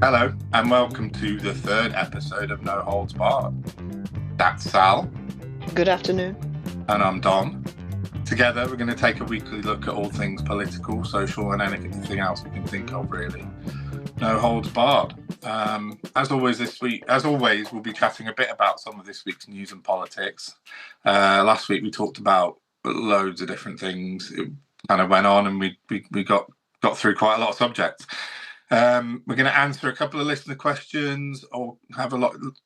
Hello, and welcome to the third episode of No Holds Barred. That's Sal, Good afternoon. and I'm Don. Together, we're going to take a weekly look at all things political, social, and anything else we can think of, really. No Holds Barred. As always, we'll be chatting a bit about some of this week's news and politics. Last week, we talked about loads of different things. It kind of went on, and we got through quite a lot of subjects. We're going to answer a couple of listener questions or have a lot of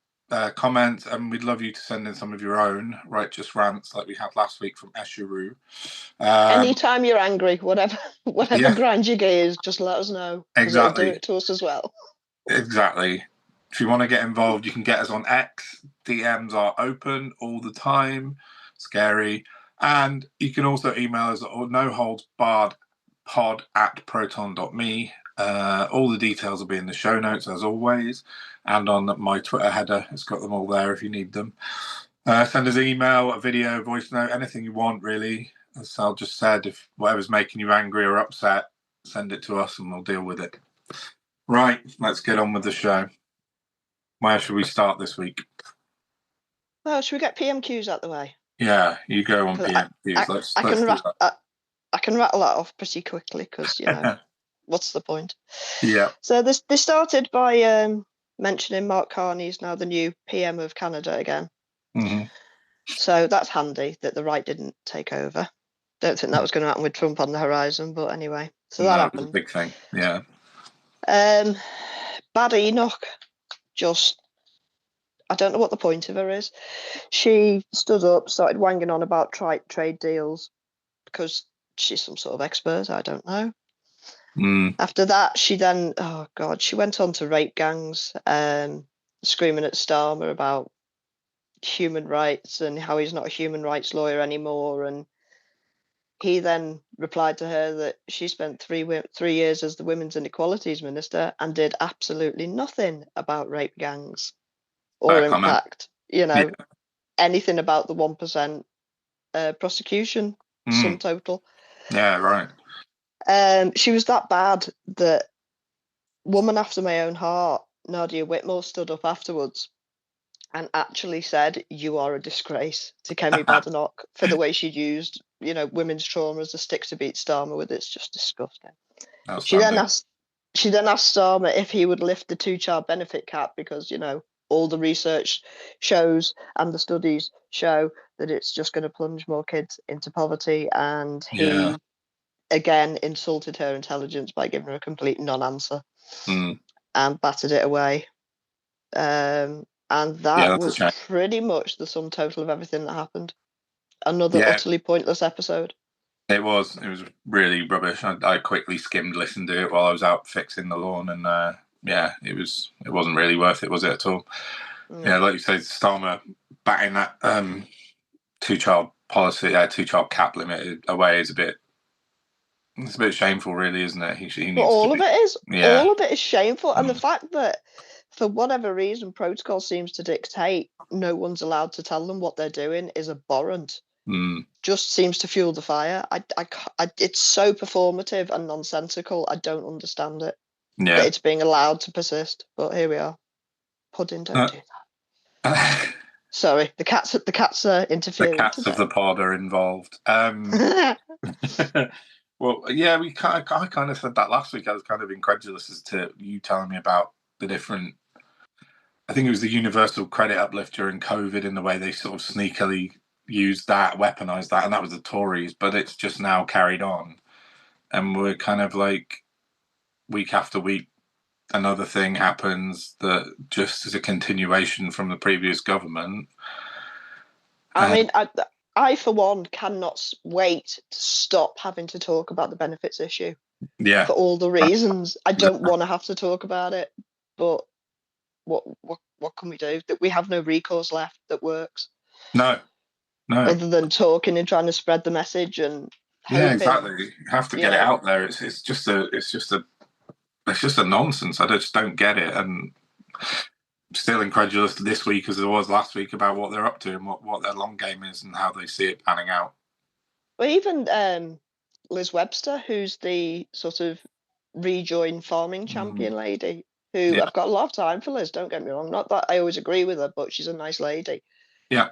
comments, and we'd love you to send in some of your own righteous rants like we had last week from Esheru. Anytime you're angry, whatever Yeah. grind your gears, just let us know. Exactly. It'll do it to us as well. Exactly. If you want to get involved, you can get us on X. DMs are open all the time. Scary. And you can also email us at NoHoldBarredPod@proton.me. All the details will be in the show notes, as always, and on my Twitter header. It's got them all there if you need them. Send us an email, a video, voice note, anything you want, really. As Sal just said, if whatever's making you angry or upset, send it to us and we'll deal with it. Right, let's get on with the show. Where should we start this week? Well, should we get PMQs out the way? Yeah, you go on PMQs. I can rattle that off pretty quickly because, what's the point? Yeah. So they started by mentioning Mark Carney's now the new PM of Canada again. Mm-hmm. So that's handy that the right didn't take over. Don't think that was going to happen with Trump on the horizon, but anyway. So that happened. It was a big thing, yeah. Bad Enoch, I don't know what the point of her is. She stood up, started wanging on about trade deals because she's some sort of expert, I don't know. After that, she went on to rape gangs, screaming at Starmer about human rights and how he's not a human rights lawyer anymore. And he then replied to her that she spent 3 years as the Women's and Equalities Minister and did absolutely nothing about rape gangs or, in fact, anything about the 1% prosecution sum total. Yeah, right. She was that bad that woman after my own heart, Nadia Whitmore, stood up afterwards and actually said, "You are a disgrace" to Kemi Badenoch for the way she'd used, women's trauma as a stick to beat Starmer with. It's just disgusting. She then asked Starmer if he would lift the 2-child benefit cap because, all the research shows and the studies show that it's just going to plunge more kids into poverty. And he again insulted her intelligence by giving her a complete non-answer and battered it away. And that was pretty much the sum total of everything that happened. Another utterly pointless episode. It was really rubbish. I quickly skimmed, listened to it while I was out fixing the lawn, and it wasn't really worth it, was it at all? Yeah, like you say, Starmer batting that 2-child policy, 2-child cap limit away is a bit shameful, really, isn't it? All of it is shameful, and the fact that for whatever reason protocol seems to dictate no one's allowed to tell them what they're doing is abhorrent. Just seems to fuel the fire. It's so performative and nonsensical. I don't understand it. Yeah, that it's being allowed to persist. But here we are. Pudding, don't do that. Sorry, the cats are interfering. The cats of the pod are involved. Well, yeah, I kind of said that last week. I was kind of incredulous as to you telling me about the different. I think it was the universal credit uplift during COVID in the way they sort of sneakily used that, weaponized that, and that was the Tories. But it's just now carried on, and we're kind of like week after week, another thing happens that just is a continuation from the previous government. I mean, I for one cannot wait to stop having to talk about the benefits issue. Yeah, for all the reasons. I don't want to have to talk about it, but what can we do? That we have no recourse left that works. No. Other than talking and trying to spread the message and hoping. Yeah, exactly. You have to get it out there. It's just a nonsense. I just don't get it, and still incredulous this week as I was last week about what they're up to and what their long game is and how they see it panning out. Well, even Liz Webster, who's the sort of rejoin farming champion lady, who I've got a lot of time for Liz, don't get me wrong. Not that I always agree with her, but she's a nice lady. Yeah.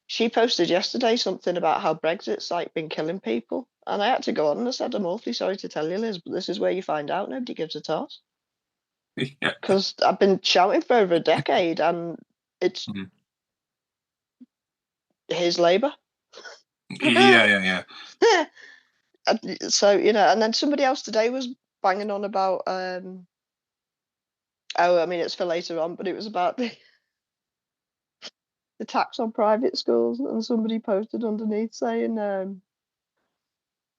She posted yesterday something about how Brexit's like been killing people. And I had to go on and I said, I'm awfully sorry to tell you, Liz, but this is where you find out nobody gives a toss. Yeah. Because I've been shouting for over a decade and it's his Labour. Yeah. So, and then somebody else today was banging on about, it's for later on, but it was about the tax on private schools. And somebody posted underneath saying,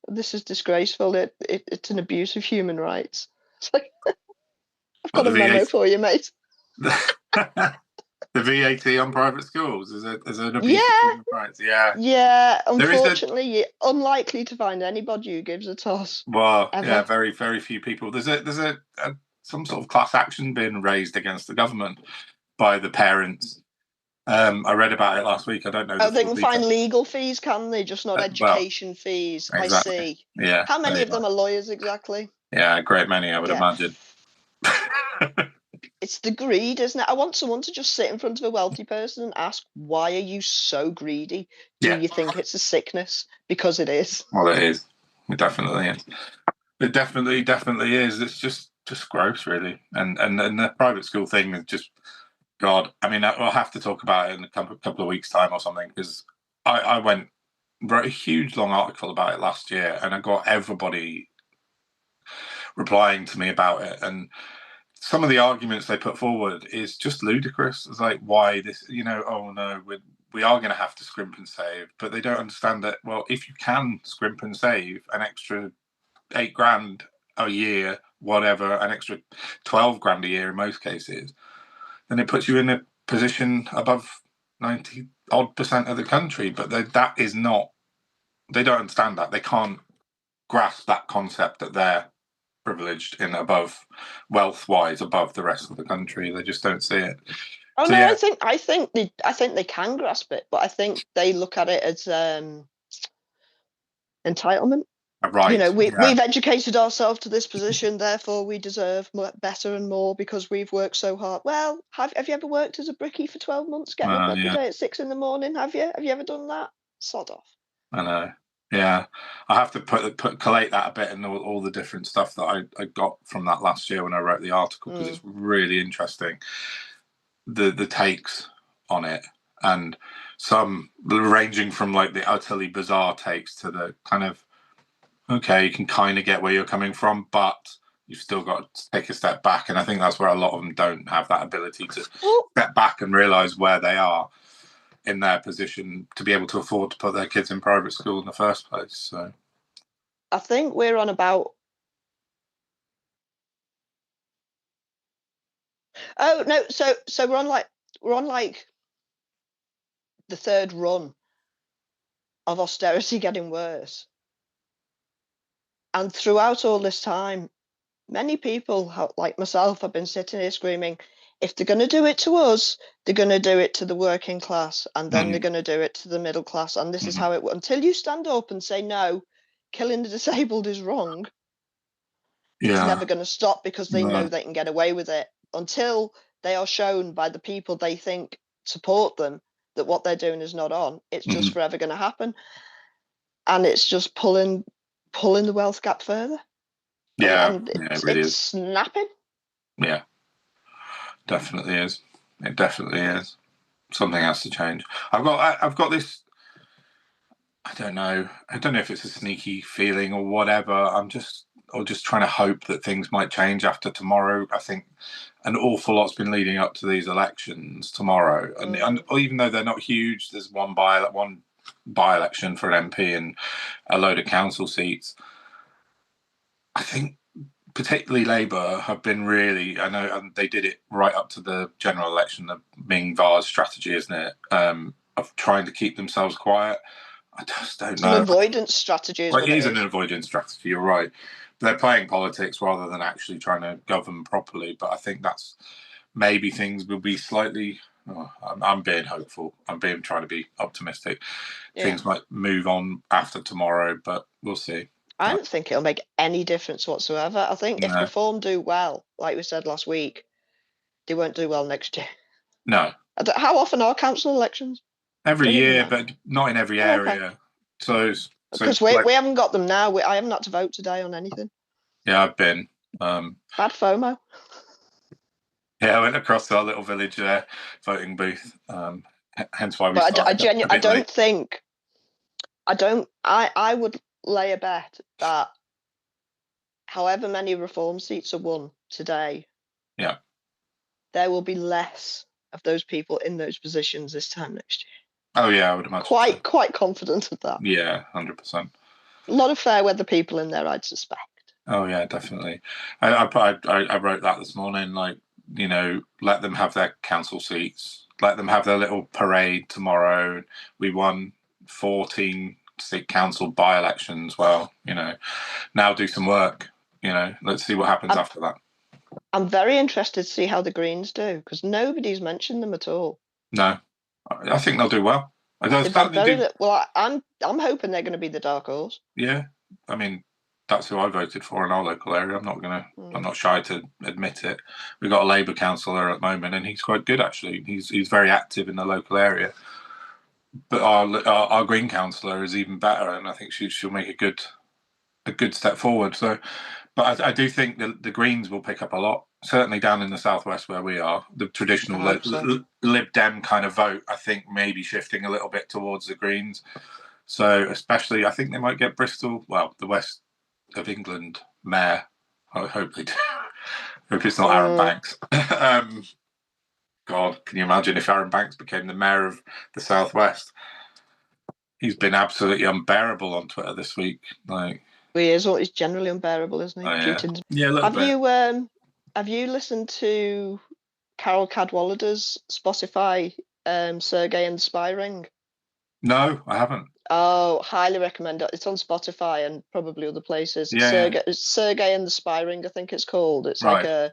this is disgraceful. It's an abuse of human rights. It's like, I've got a memo for you, mate. The VAT on private schools is an abuse of human rights. Yeah. Yeah. Unfortunately, you're unlikely to find anybody who gives a toss. Well, ever. Yeah, very, very few people. There's some sort of class action being raised against the government by the parents. I read about it last week. I don't know. They can find legal fees, can they? Just not education fees. Exactly. I see. Yeah. How many of them are lawyers exactly? Yeah, a great many, I would imagine. It's the greed, isn't it? I want someone to just sit in front of a wealthy person and ask, why are you so greedy? Do you think it's a sickness? Because it is. Well, it is. It definitely is. It definitely is. It's just gross, really. And the private school thing is just, God. I mean, I'll have to talk about it in a couple of weeks' time or something, because I wrote a huge long article about it last year, and I got everybody replying to me about it, and some of the arguments they put forward is just ludicrous. It's like, why this, oh no, we are going to have to scrimp and save, but they don't understand that, well, if you can scrimp and save an extra $8,000 a year, whatever, an extra $12,000 a year in most cases, then it puts you in a position above 90% of the country. But that is not, they don't understand that. They can't grasp that concept that they're privileged in wealth-wise above the rest of the country. They just don't see it. Oh so, no, yeah. I think they can grasp it, but I think they look at it as entitlement. Right. We've educated ourselves to this position, therefore we deserve better and more because we've worked so hard. Well, have you ever worked as a brickie for 12 months, getting up every day at 6 a.m? Have you ever done that? Sod off. I know. Yeah, I have to collate that a bit and all the different stuff that I got from that last year when I wrote the article, because it's really interesting, the takes on it, and some ranging from like the utterly bizarre takes to the kind of, okay, you can kind of get where you're coming from, but you've still got to take a step back. And I think that's where a lot of them don't have that ability to step back and realize where they are in their position to be able to afford to put their kids in private school in the first place. So I think we're on about, oh no, so we're on like the third run of austerity getting worse, and throughout all this time many people like myself have been sitting here screaming, if they're going to do it to us, they're going to do it to the working class, and then they're going to do it to the middle class, and this is how it, until you stand up and say, no, killing the disabled is wrong, it's never going to stop, because they know they can get away with it, until they are shown by the people they think support them that what they're doing is not on. It's just forever going to happen, and it's just pulling the wealth gap further. And it really is snapping. Yeah, definitely is. It definitely is. Something has to change. I've got this, I don't know if it's a sneaky feeling or whatever. I'm just trying to hope that things might change after tomorrow. I think an awful lot's been leading up to these elections tomorrow, and even though they're not huge, there's one by-election for an MP and a load of council seats. I think particularly Labour have been really, I know, and they did it right up to the general election, the Ming Vars strategy, isn't it, of trying to keep themselves quiet. I just don't know. An avoidance strategy is what it is. An avoidance strategy, you're right. They're playing politics rather than actually trying to govern properly. But I think that's maybe things will be slightly, I'm being hopeful. I'm trying to be optimistic. Yeah. Things might move on after tomorrow, but we'll see. I don't think it'll make any difference whatsoever. I think if Reform do well, like we said last week, they won't do well next year. No. How often are council elections? Every year, but not in every area. Okay. So because we haven't got them now. I haven't had to vote today on anything. Yeah, I've been. Bad FOMO. Yeah, I went across to our little village there, voting booth. Hence why we But started. I would lay a bet that however many reform seats are won today, yeah, there will be less of those people in those positions this time next year. Oh yeah, I would imagine. Quite confident of that. Yeah, 100%. A lot of fair weather people in there, I'd suspect. Oh yeah, definitely. I wrote that this morning. Like, let them have their council seats. Let them have their little parade tomorrow. We won 14 state council by-elections. Well, now do some work. Let's see what happens after that. I'm very interested to see how the Greens do, because nobody's mentioned them at all. No, I think they'll do well. Well, I'm hoping they're going to be the dark horse. Yeah, I mean, that's who I voted for in our local area. I'm not shy to admit it. We've got a Labour councillor at the moment, and he's quite good actually. He's very active in the local area. But our Green councillor is even better, and I think she'll make a good step forward. So, but I do think the Greens will pick up a lot. Certainly down in the southwest where we are, the traditional Lib Dem kind of vote, I think, maybe shifting a little bit towards the Greens. So, especially, I think they might get Bristol, well, the West of England mayor. I hope they do. Hope it's not Aaron Banks. God, can you imagine if Aaron Banks became the mayor of the southwest? He's been absolutely unbearable on Twitter this week. Like, he is. He's generally unbearable, isn't he? Oh, yeah. Yeah, a little bit. Have you listened to Carol Cadwallader's Spotify Sergey and the Spy Ring? No, I haven't. Oh, highly recommend it. It's on Spotify and probably other places. Yeah, Sergey and the Spy Ring, I think it's called. It's like a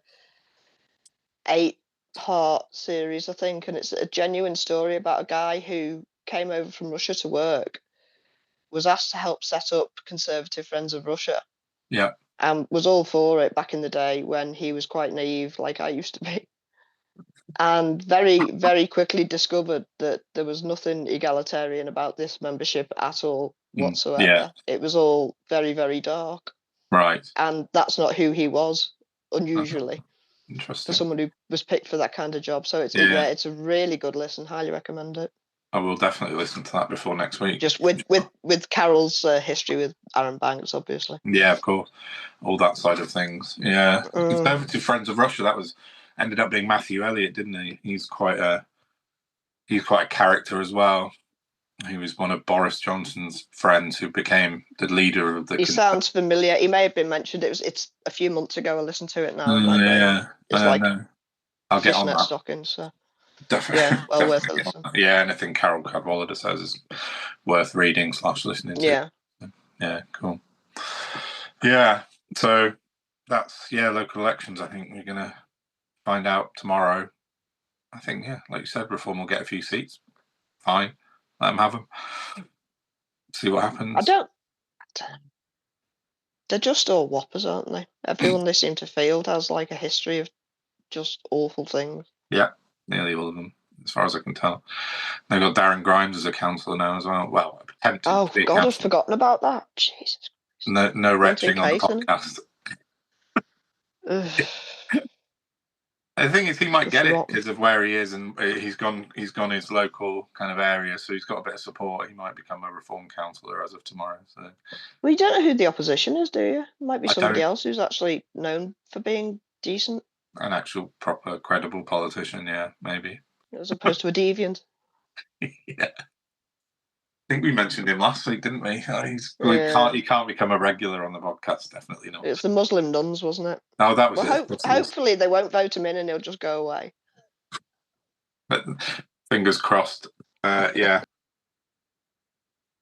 8-part series, I think, and it's a genuine story about a guy who came over from Russia to work, was asked to help set up Conservative Friends of Russia. Yeah. And was all for it back in the day when he was quite naive, like I used to be. And very, very quickly discovered that there was nothing egalitarian about this membership at all whatsoever. Yeah. It was all very, very dark. Right. And that's not who he was, unusually. Interesting. For someone who was picked for that kind of job. So it's a really good listen. Highly recommend it. I will definitely listen to that before next week. Just with Carol's history with Aaron Banks, obviously. Yeah, of course. All that side of things. Yeah. Conservative Friends of Russia, that ended up being Matthew Elliott, didn't he? He's quite a character as well. He was one of Boris Johnson's friends who became the leader of the... He sounds familiar. He may have been mentioned. It's a few months ago. I listened to it now. Yeah. It's like I'll get on that. Stockings, so. Definitely. Yeah, well worth a listen. Yeah, anything Carol Cadwallader says is worth reading / listening to. Yeah. Yeah, cool. Yeah, so that's, local elections. I think we're going to find out tomorrow. I think, like you said, Reform will get a few seats. Fine. Let them have them. See what happens. I don't. They're just all whoppers, aren't they? Everyone they seem to field has like a history of just awful things. Yeah, nearly all of them, as far as I can tell. They've got Darren Grimes as a councillor now as well. Well, attempting to be a councillor. I've forgotten about that. Jesus. No retching on the podcast. The thing is, he might get it because of where he is, and he's gone his local kind of area, so he's got a bit of support. He might become a Reform councillor as of tomorrow. So, well, you don't know who the opposition is, do you? It might be somebody else who's actually known for being decent. An actual, proper, credible politician, yeah, maybe. As opposed to a deviant. Yeah. I think we mentioned him last week, didn't we? He can't become a regular on the podcast, definitely not. It's the Muslim nuns, wasn't it? Oh, that was it. Hopefully they won't vote him in and he'll just go away. But fingers crossed. Yeah.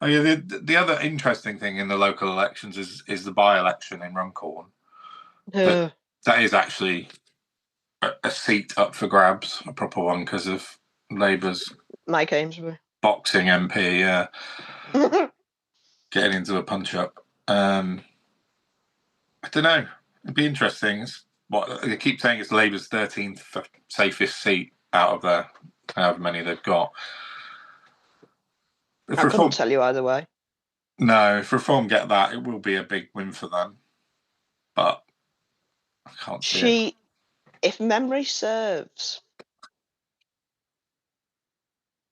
Oh, yeah. The other interesting thing in the local elections is the by-election in Runcorn. That is actually a seat up for grabs, a proper one, because of Labour's Mike Amesbury. Boxing MP, yeah. Getting into a punch-up. I don't know. It'd be interesting. what they keep saying it's Labour's 13th safest seat out of their however many they've got. If I Reform, couldn't tell you either way. no, if Reform get that, it will be a big win for them. But I can't see it. If memory serves,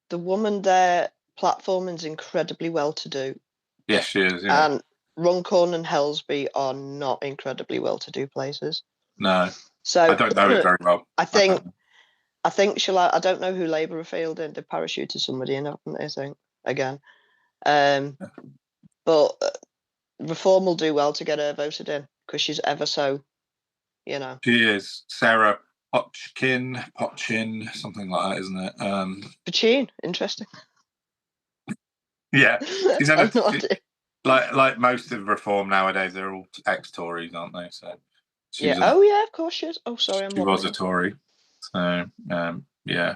the woman there platforming's incredibly well to do. Yes, she is, yeah. And Runcorn and Helsby are not incredibly well to do places. No. So I don't know it very well. I think I don't know who Labour have failed in. They parachuted somebody in, haven't they, I think, again. But Reform will do well to get her voted in because she's ever so, She is. Sarah Potchin, something like that, isn't it? Pachin, interesting. Yeah. She's like most of Reform nowadays, they're all ex-Tories, aren't they? So yeah, of course she is. Oh, sorry, she was a Tory. So, yeah.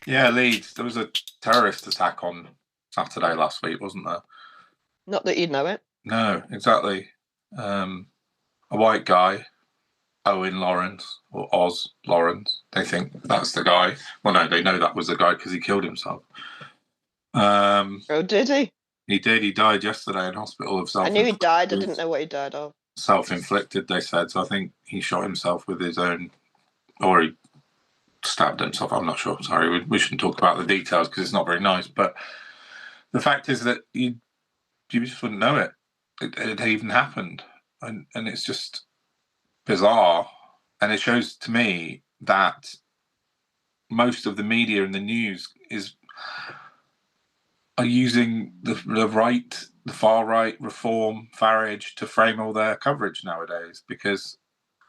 Yeah, Leeds. There was a terrorist attack on Saturday last week, wasn't there? Not that you'd know it. No, exactly. A white guy, Owen Lawrence, or Oz Lawrence. They think that's the guy. Well, no, they know that was the guy because he killed himself. Oh, did he? He did. He died yesterday in hospital of I knew he died. I didn't know what he died of. Self-inflicted, they said. So I think he shot himself with his own, or he stabbed himself. I'm not sure. Sorry, we shouldn't talk about the details because it's not very nice. But the fact is that you just wouldn't know it. It had even happened, and it's just bizarre. And it shows to me that most of the media and the news are using the far right, Reform, Farage to frame all their coverage nowadays, because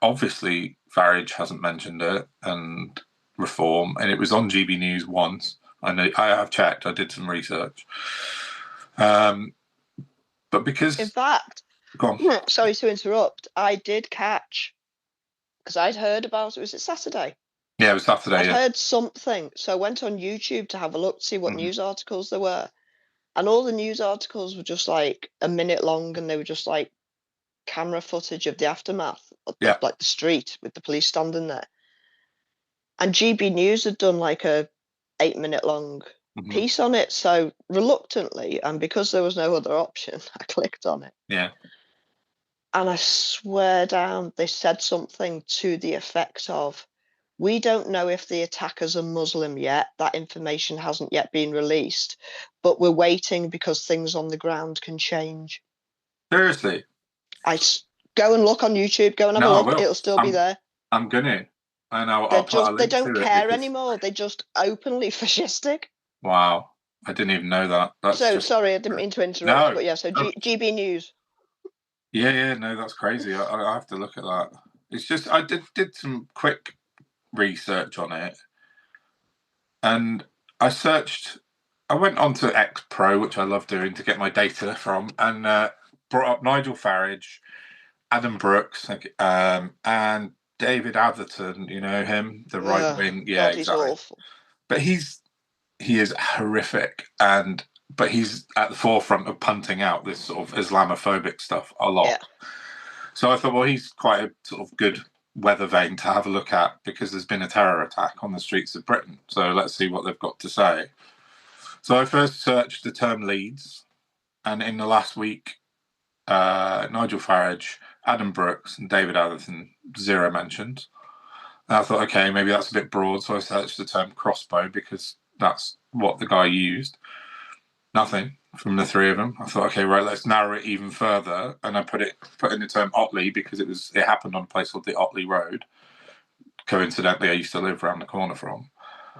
obviously Farage hasn't mentioned it and Reform, and it was on GB News once. I know, I have checked, I did some research. But because... In fact, sorry to interrupt, I did catch, because I'd heard about it, was it Saturday? Yeah, it was Saturday. I'd heard something, so I went on YouTube to have a look to see what news articles there were. And all the news articles were just like a minute long, and they were just like camera footage of the aftermath, like the street with the police standing there. And GB News had done like a 8-minute long piece on it. So reluctantly, and because there was no other option, I clicked on it. Yeah. And I swear down, they said something to the effect of, we don't know if the attackers are Muslim yet. That information hasn't yet been released, but we're waiting because things on the ground can change. Seriously? Go and look on YouTube. Go and have a look. It'll still be there. I'm gonna. And they don't care anymore. They're just openly fascistic. Wow. I didn't even know that. Sorry, I didn't mean to interrupt. But yeah, so GB News. Yeah, no, that's crazy. I have to look at that. It's just, I did some quick research on it, and I went on to X Pro, which I love doing to get my data from, and brought up Nigel Farage, Adam Brooks, and David Atherton. You know him, the right wing. Yeah, God, exactly. He's awful. But he is horrific, but he's at the forefront of punting out this sort of Islamophobic stuff a lot. Yeah. So I thought, well, he's quite a sort of good weather vane to have a look at, because there's been a terror attack on the streets of Britain. So let's see what they've got to say. So I first searched the term Leeds, and in the last week, Nigel Farage, Adam Brooks, and David Atherton, 0 mentions. And I thought, okay, maybe that's a bit broad. So I searched the term crossbow, because that's what the guy used. Nothing from the 3 of them. I thought, okay, right, let's narrow it even further. And I put in the term Otley, because it happened on a place called the Otley Road. Coincidentally, I used to live around the corner from.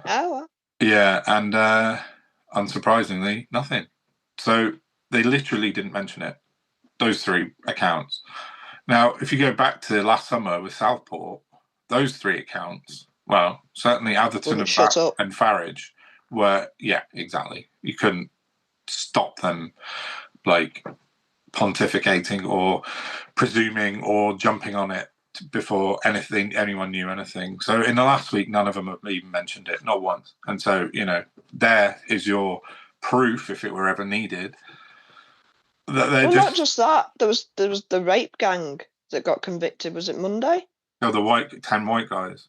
Oh. Yeah, and unsurprisingly, nothing. So they literally didn't mention it, those 3 accounts. Now, if you go back to last summer with Southport, those 3 accounts, well, certainly Atherton and Farage were, yeah, exactly. You couldn't stop them, like, pontificating or presuming or jumping on it before anyone knew anything. So in the last week, none of them have even mentioned it, not once. And so, there is your proof, if it were ever needed, Well, not just that. There was the rape gang that got convicted. Was it Monday? No, 10 white guys.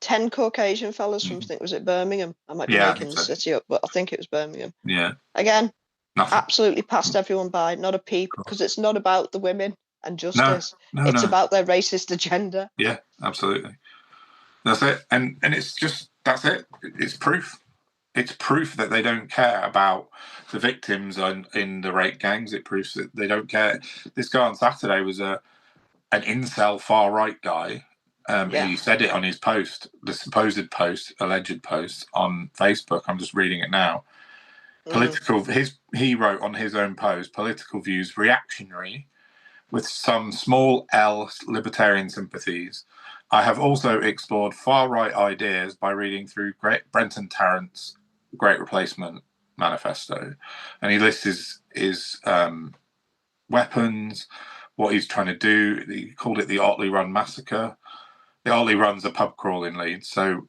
10 Caucasian fellas from, I think, was it Birmingham? I might be making the city up, but I think it was Birmingham. Yeah. Again, nothing. Absolutely passed everyone by. Not a peep, because it's not about the women and justice. No, it's about their racist agenda. Yeah, absolutely. That's it. And it's just, that's it. It's proof. It's proof that they don't care about the victims in the rape gangs. It proves that they don't care. This guy on Saturday was an incel far-right guy. He said it on his post, the supposed post, alleged post on Facebook. I'm just reading it now. He wrote on his own post, political views reactionary with some small L libertarian sympathies. I have also explored far-right ideas by reading through Brenton Tarrant's Great Replacement manifesto, and he lists his weapons, what he's trying to do. He called it the Otley Run Massacre. The Otley Run's a pub crawl in Leeds, so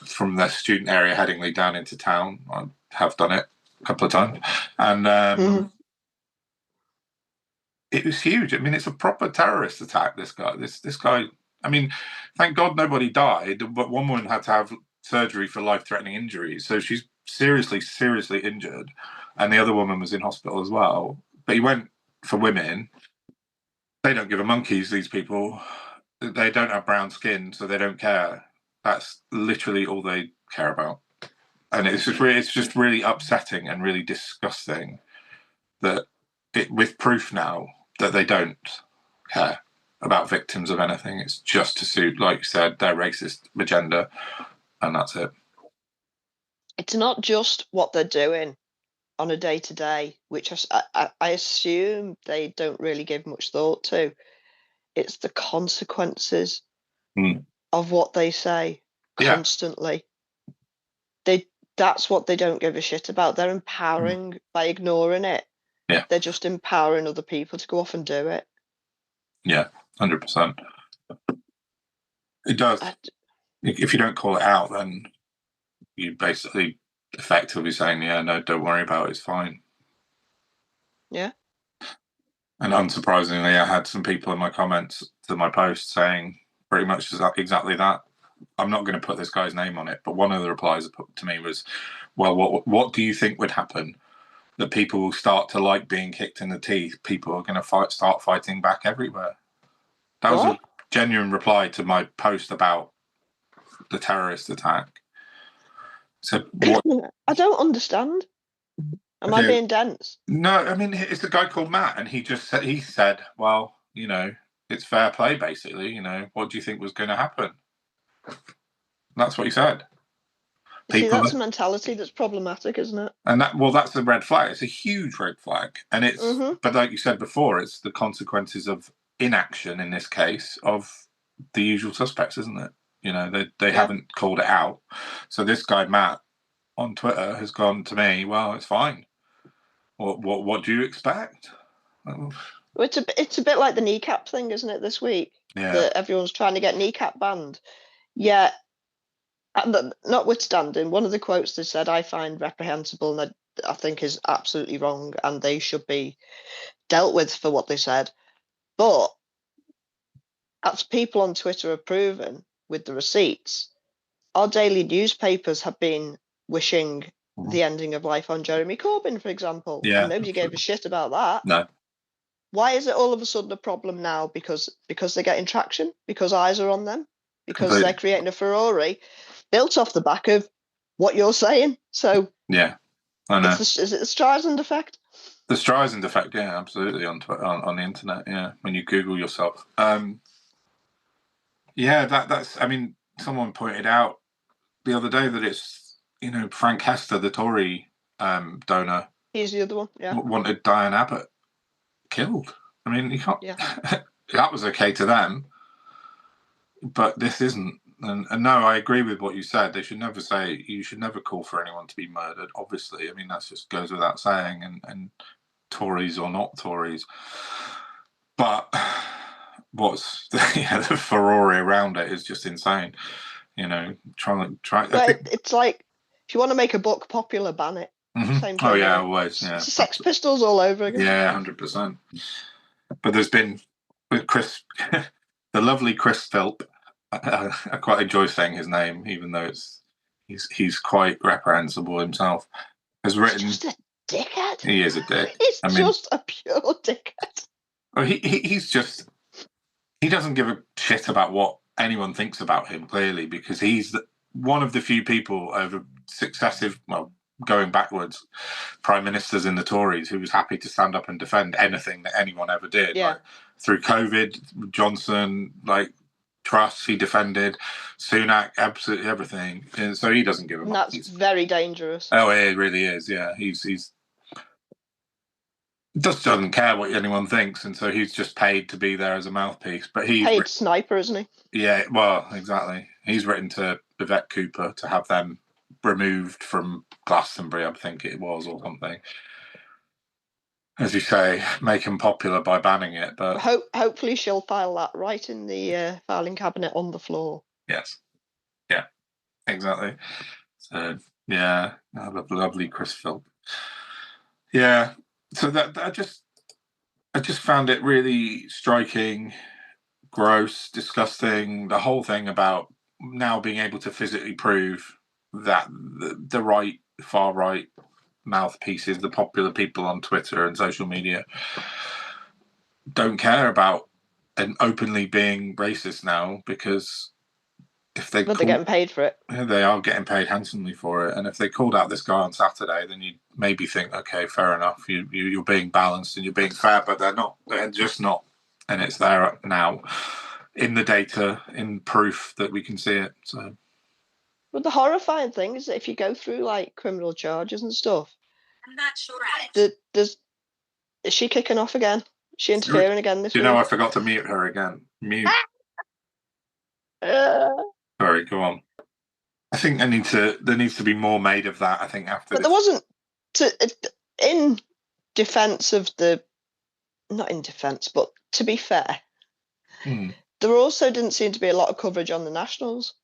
from the student area Headingley down into town. I have done it a couple of times, and it was huge. I mean, it's a proper terrorist attack. This guy. I mean, thank God nobody died, but one woman had to have surgery for life-threatening injuries, so she's seriously injured, and the other woman was in hospital as well. But he went for women. They don't give a monkeys, these people. They don't have brown skin, so they don't care. That's literally all they care about. And it's just really upsetting and really disgusting that with proof now that they don't care about victims of anything. It's just to suit, like you said, their racist agenda, and that's it. It's not just what they're doing on a day-to-day, which I assume they don't really give much thought to. It's the consequences of what they say constantly. That's what they don't give a shit about. They're empowering by ignoring it. Yeah. They're just empowering other people to go off and do it. Yeah, 100%. It does. If you don't call it out, then you basically effectively saying, yeah, no, don't worry about it, it's fine. Yeah. And unsurprisingly, I had some people in my comments to my post saying pretty much exactly that. I'm not going to put this guy's name on it, but one of the replies put to me was, well, what do you think would happen? That people will start to like being kicked in the teeth. People are going to start fighting back everywhere. That was a genuine reply to my post about the terrorist attack. So what? I don't understand. Am I being dense? No, I mean, it's a guy called Matt, and he said, well, it's fair play, basically. What do you think was going to happen? That's what he said. See, that's a mentality that's problematic, isn't it? And that's a red flag. It's a huge red flag. And it's, but like you said before, it's the consequences of inaction in this case of the usual suspects, isn't it? They haven't called it out. So this guy, Matt, on Twitter has gone to me, well, it's fine. What do you expect? Well, it's a bit like the kneecap thing, isn't it, this week? Yeah. That everyone's trying to get kneecap banned. Yeah. Notwithstanding, one of the quotes they said I find reprehensible and I think is absolutely wrong, and they should be dealt with for what they said. But as people on Twitter have proven with the receipts, our daily newspapers have been wishing the ending of life on Jeremy Corbyn, for example. Yeah, and nobody gave a shit about that. No. Why is it all of a sudden a problem now? Because they're getting traction? Because eyes are on them? Because they're creating a furore built off the back of what you're saying? So yeah, I know. Is it the Streisand effect? The Streisand effect, yeah, absolutely, on the internet, yeah, when you Google yourself. Yeah, that's, I mean, someone pointed out the other day that it's, Frank Hester, the Tory donor. He's the other one, yeah. Wanted Diane Abbott killed. I mean, you can't, that was okay to them, but this isn't. And no, I agree with what you said. You should never call for anyone to be murdered, obviously. I mean, that just goes without saying, and Tories or not Tories. But what's the furore around it is just insane. Try. Right, it's like, if you want to make a book popular, ban it. Same Oh yeah, genre. always. Yeah, Sex Pistols all over again. Yeah, 100%. But there's been with Chris, the lovely Chris Philp. I quite enjoy saying his name, even though he's quite reprehensible himself. Has written. He's just a dickhead. He is a dick. He's just a pure dickhead. Well, he's just. He doesn't give a shit about what anyone thinks about him, clearly, because he's one of the few people over successive, going backwards, prime ministers in the Tories who was happy to stand up and defend anything that anyone ever did. Yeah. Like, through COVID, Johnson, Truss, he defended, Sunak, absolutely everything. And so he doesn't give a fuck. That's very dangerous. Oh, it really is. Yeah, he's just doesn't care what anyone thinks, and so he's just paid to be there as a mouthpiece. But he's paid sniper, isn't he? Yeah, well, exactly. He's written to Vivek Cooper to have them removed from Glastonbury, I think it was, or something. As you say, make him popular by banning it. But hopefully she'll file that right in the filing cabinet on the floor. Yes. Yeah, exactly. So, yeah, lovely Chris Philp. Yeah, so that I just found it really striking, gross, disgusting. The whole thing about now being able to physically prove that the right, far right mouthpieces, the popular people on Twitter and social media, don't care about and openly being racist now, because if they're getting paid for it. They are getting paid handsomely for it. And if they called out this guy on Saturday, then you'd maybe think, okay, fair enough. You're being balanced and you're being fair, but they're not. They're just not. And it's there now in the data, in proof that we can see it. So. But the horrifying thing is that if you go through criminal charges and stuff, I'm not sure. Is she kicking off again? Is she interfering again this week? I forgot to mute her again. Mute. Sorry, go on. I think there needs to be more made of that. I think after. But there wasn't in defence of not in defence, but to be fair, there also didn't seem to be a lot of coverage on the Nationals.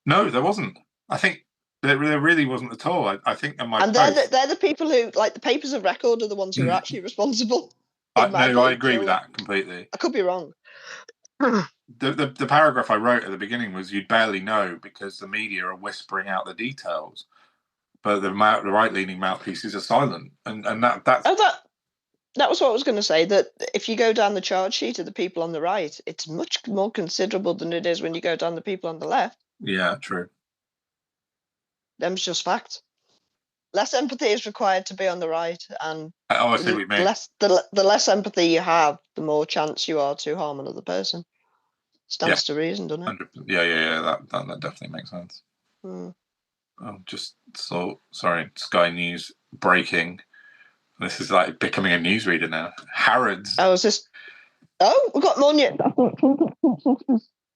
No, there wasn't. I think there really wasn't at all. I think they're the people who, the papers of record, are the ones who are actually responsible. I agree with that completely. I could be wrong. The paragraph I wrote at the beginning was, you'd barely know because the media are whispering out the details, but the right-leaning mouthpieces are silent, and that's. That was what I was going to say, that if you go down the charge sheet of the people on the right, it's much more considerable than it is when you go down the people on the left. Yeah, true. Them's just facts. Less empathy is required to be on the right, and I see what you mean. The less empathy you have, the more chance you are to harm another person. Stands to reason, doesn't it? 100%. Yeah. That definitely makes sense. Oh, Sorry. Sky News breaking. This is becoming a newsreader now. Harrods. We've got more news.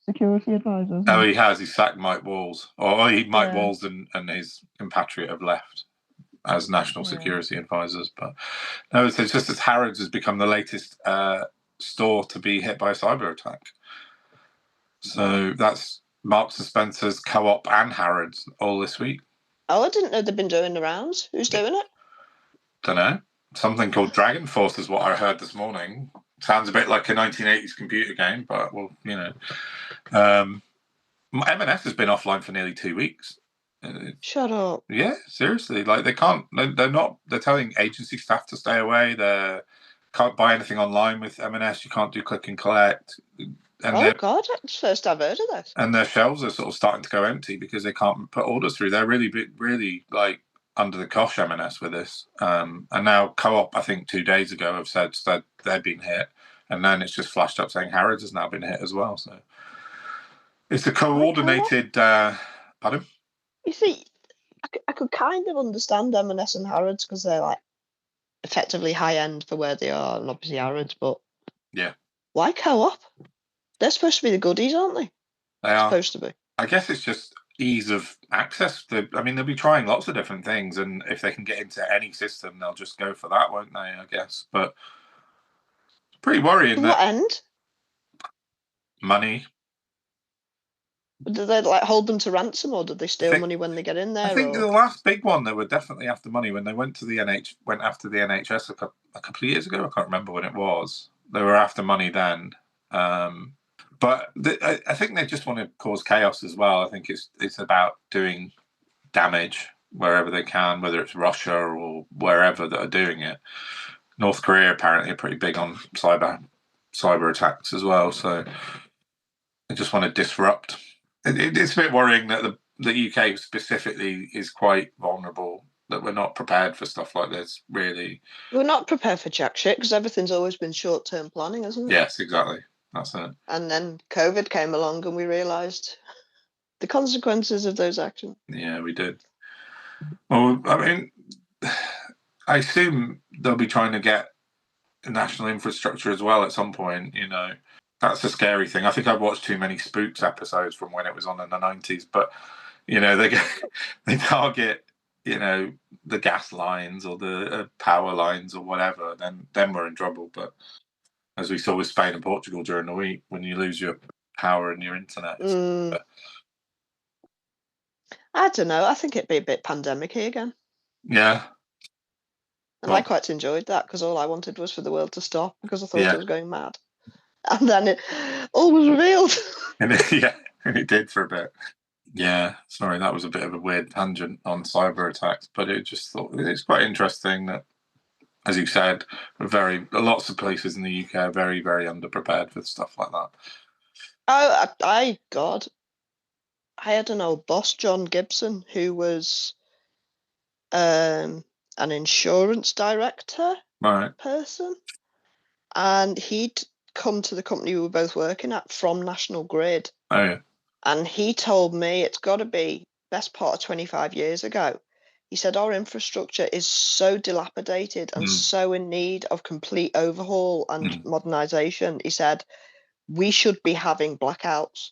Security advisors. Oh, he has. He sacked Mike Walls. Mike Walls and his compatriot have left as national security advisors. But no, it's just as Harrods has become the latest store to be hit by a cyber attack. So that's Marks and Spencer's, Co-op, and Harrods all this week. Oh, I didn't know they'd been doing the rounds. Who's doing it? Don't know. Something called Dragon Force is what I heard this morning. Sounds a bit like a 1980s computer game, but M&S has been offline for nearly 2 weeks. Shut up. Yeah, seriously. They can't. They're telling agency staff to stay away. They can't buy anything online with M&S. You can't do click and collect. And God, that's the first I've heard of this. And their shelves are sort of starting to go empty because they can't put orders through. They're really under the cosh, M&S, with this. And now Co-op, I think 2 days ago, have said that they've been hit. And then it's just flashed up saying Harrods has now been hit as well. So it's a coordinated... pardon? You see, I could kind of understand M&S and Harrods because they're effectively high-end for where they are, and obviously Harrods, but... Yeah. Why Co-op? They're supposed to be the goodies, aren't they? They are. Supposed to be. I guess it's just ease of access. They'll be trying lots of different things, and if they can get into any system, they'll just go for that, won't they? I guess, but it's pretty worrying. To what end? Money. Did they like hold them to ransom, or did they steal money when they get in there? I think or? the last big one, they were definitely after money when they went after the NHS a couple of years ago. I can't remember when it was. They were after money then. But I think they just want to cause chaos as well. I think it's about doing damage wherever they can, whether it's Russia or wherever that are doing it. North Korea apparently are pretty big on cyber attacks as well. So they just want to disrupt. It's a bit worrying that the UK specifically is quite vulnerable, that we're not prepared for stuff like this, really. We're not prepared for jack shit because everything's always been short-term planning, hasn't it? Yes, exactly. That's it. And then COVID came along and we realised the consequences of those actions. Yeah, we did. Well, I mean, I assume they'll be trying to get national infrastructure as well at some point, you know. That's a scary thing. I think I've watched too many Spooks episodes from when it was on in the 90s, but, you know, they target, you know, the gas lines or the power lines or whatever, then we're in trouble. But as we saw with Spain and Portugal during the week, when you lose your power and your internet. I don't know. I think it'd be a bit pandemic-y again. Yeah. And I quite enjoyed that because all I wanted was for the world to stop because I thought it was going mad. And then it all was revealed. And it did for a bit. Yeah, sorry, that was a bit of a weird tangent on cyber attacks, but it's quite interesting that, as you said, lots of places in the UK are very, very underprepared for stuff like that. Oh, I had an old boss, John Gibson, who was an insurance director person, and he'd come to the company we were both working at from National Grid. Oh, yeah. And he told me it's got to be best part of 25 years ago. He said our infrastructure is so dilapidated and so in need of complete overhaul and modernisation. He said we should be having blackouts.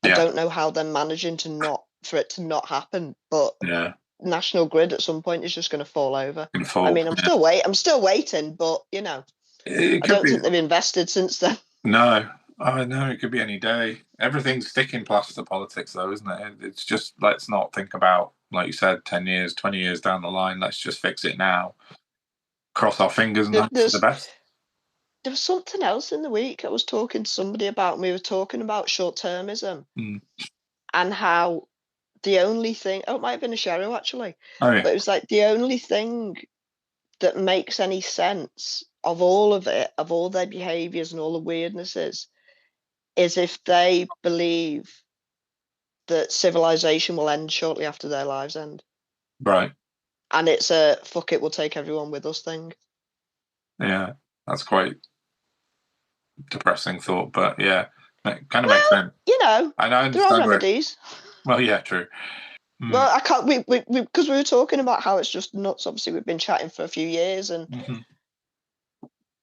I don't know how they're managing for it to not happen, but National Grid at some point is just going to fall over. I mean, I'm still waiting, but you know, I don't think they've invested since then. No, I know it could be any day. Everything's sticking plaster to politics, though, isn't it? It's just, let's not think about, like you said, 10 years, 20 years down the line. Let's just fix it now. Cross our fingers and hope for the best. There was something else in the week I was talking to somebody about. We were talking about short-termism and how the only thing, it might have been a Shero actually, but it was like the only thing that makes any sense of all of it, of all their behaviours and all the weirdnesses, is if they believe that civilization will end shortly after their lives end. Right. And it's a fuck it, we'll take everyone with us thing. Yeah, that's quite depressing thought, but yeah, it kind of makes sense. You know, I understand there are remedies. Well, yeah, true. Well, I can't, because we were talking about how it's just nuts. Obviously, we've been chatting for a few years and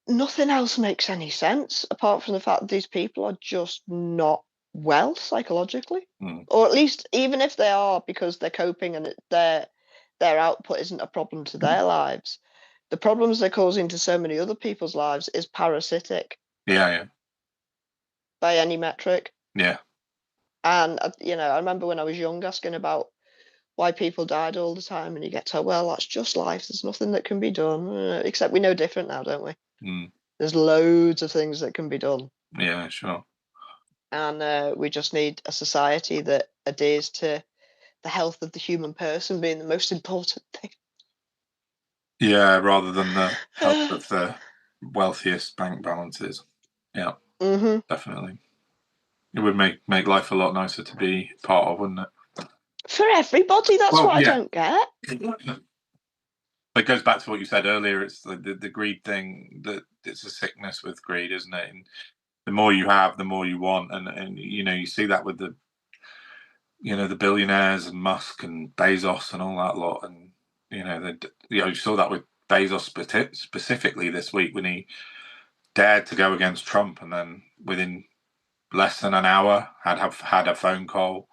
nothing else makes any sense apart from the fact that these people are just not well psychologically, or at least even if they are, because they're coping and their output isn't a problem to their lives. The problems they're causing to so many other people's lives is parasitic. Yeah. By any metric. Yeah. And, you know, I remember when I was young asking about why people died all the time, and you get told, well, that's just life. There's nothing that can be done, except we know different now, don't we? There's loads of things that can be done. Yeah, sure. And we just need a society that adheres to the health of the human person being the most important thing. Yeah, rather than the health of the wealthiest bank balances. Yeah, definitely. It would make life a lot nicer to be part of, wouldn't it? For everybody, that's what I don't get. It goes back to what you said earlier. It's the greed thing, that it's a sickness with greed, isn't it? And the more you have, the more you want. And you know, you see that with the billionaires and Musk and Bezos and all that lot. And, you know, you saw that with Bezos specifically this week when he dared to go against Trump, and then within less than an hour had a phone call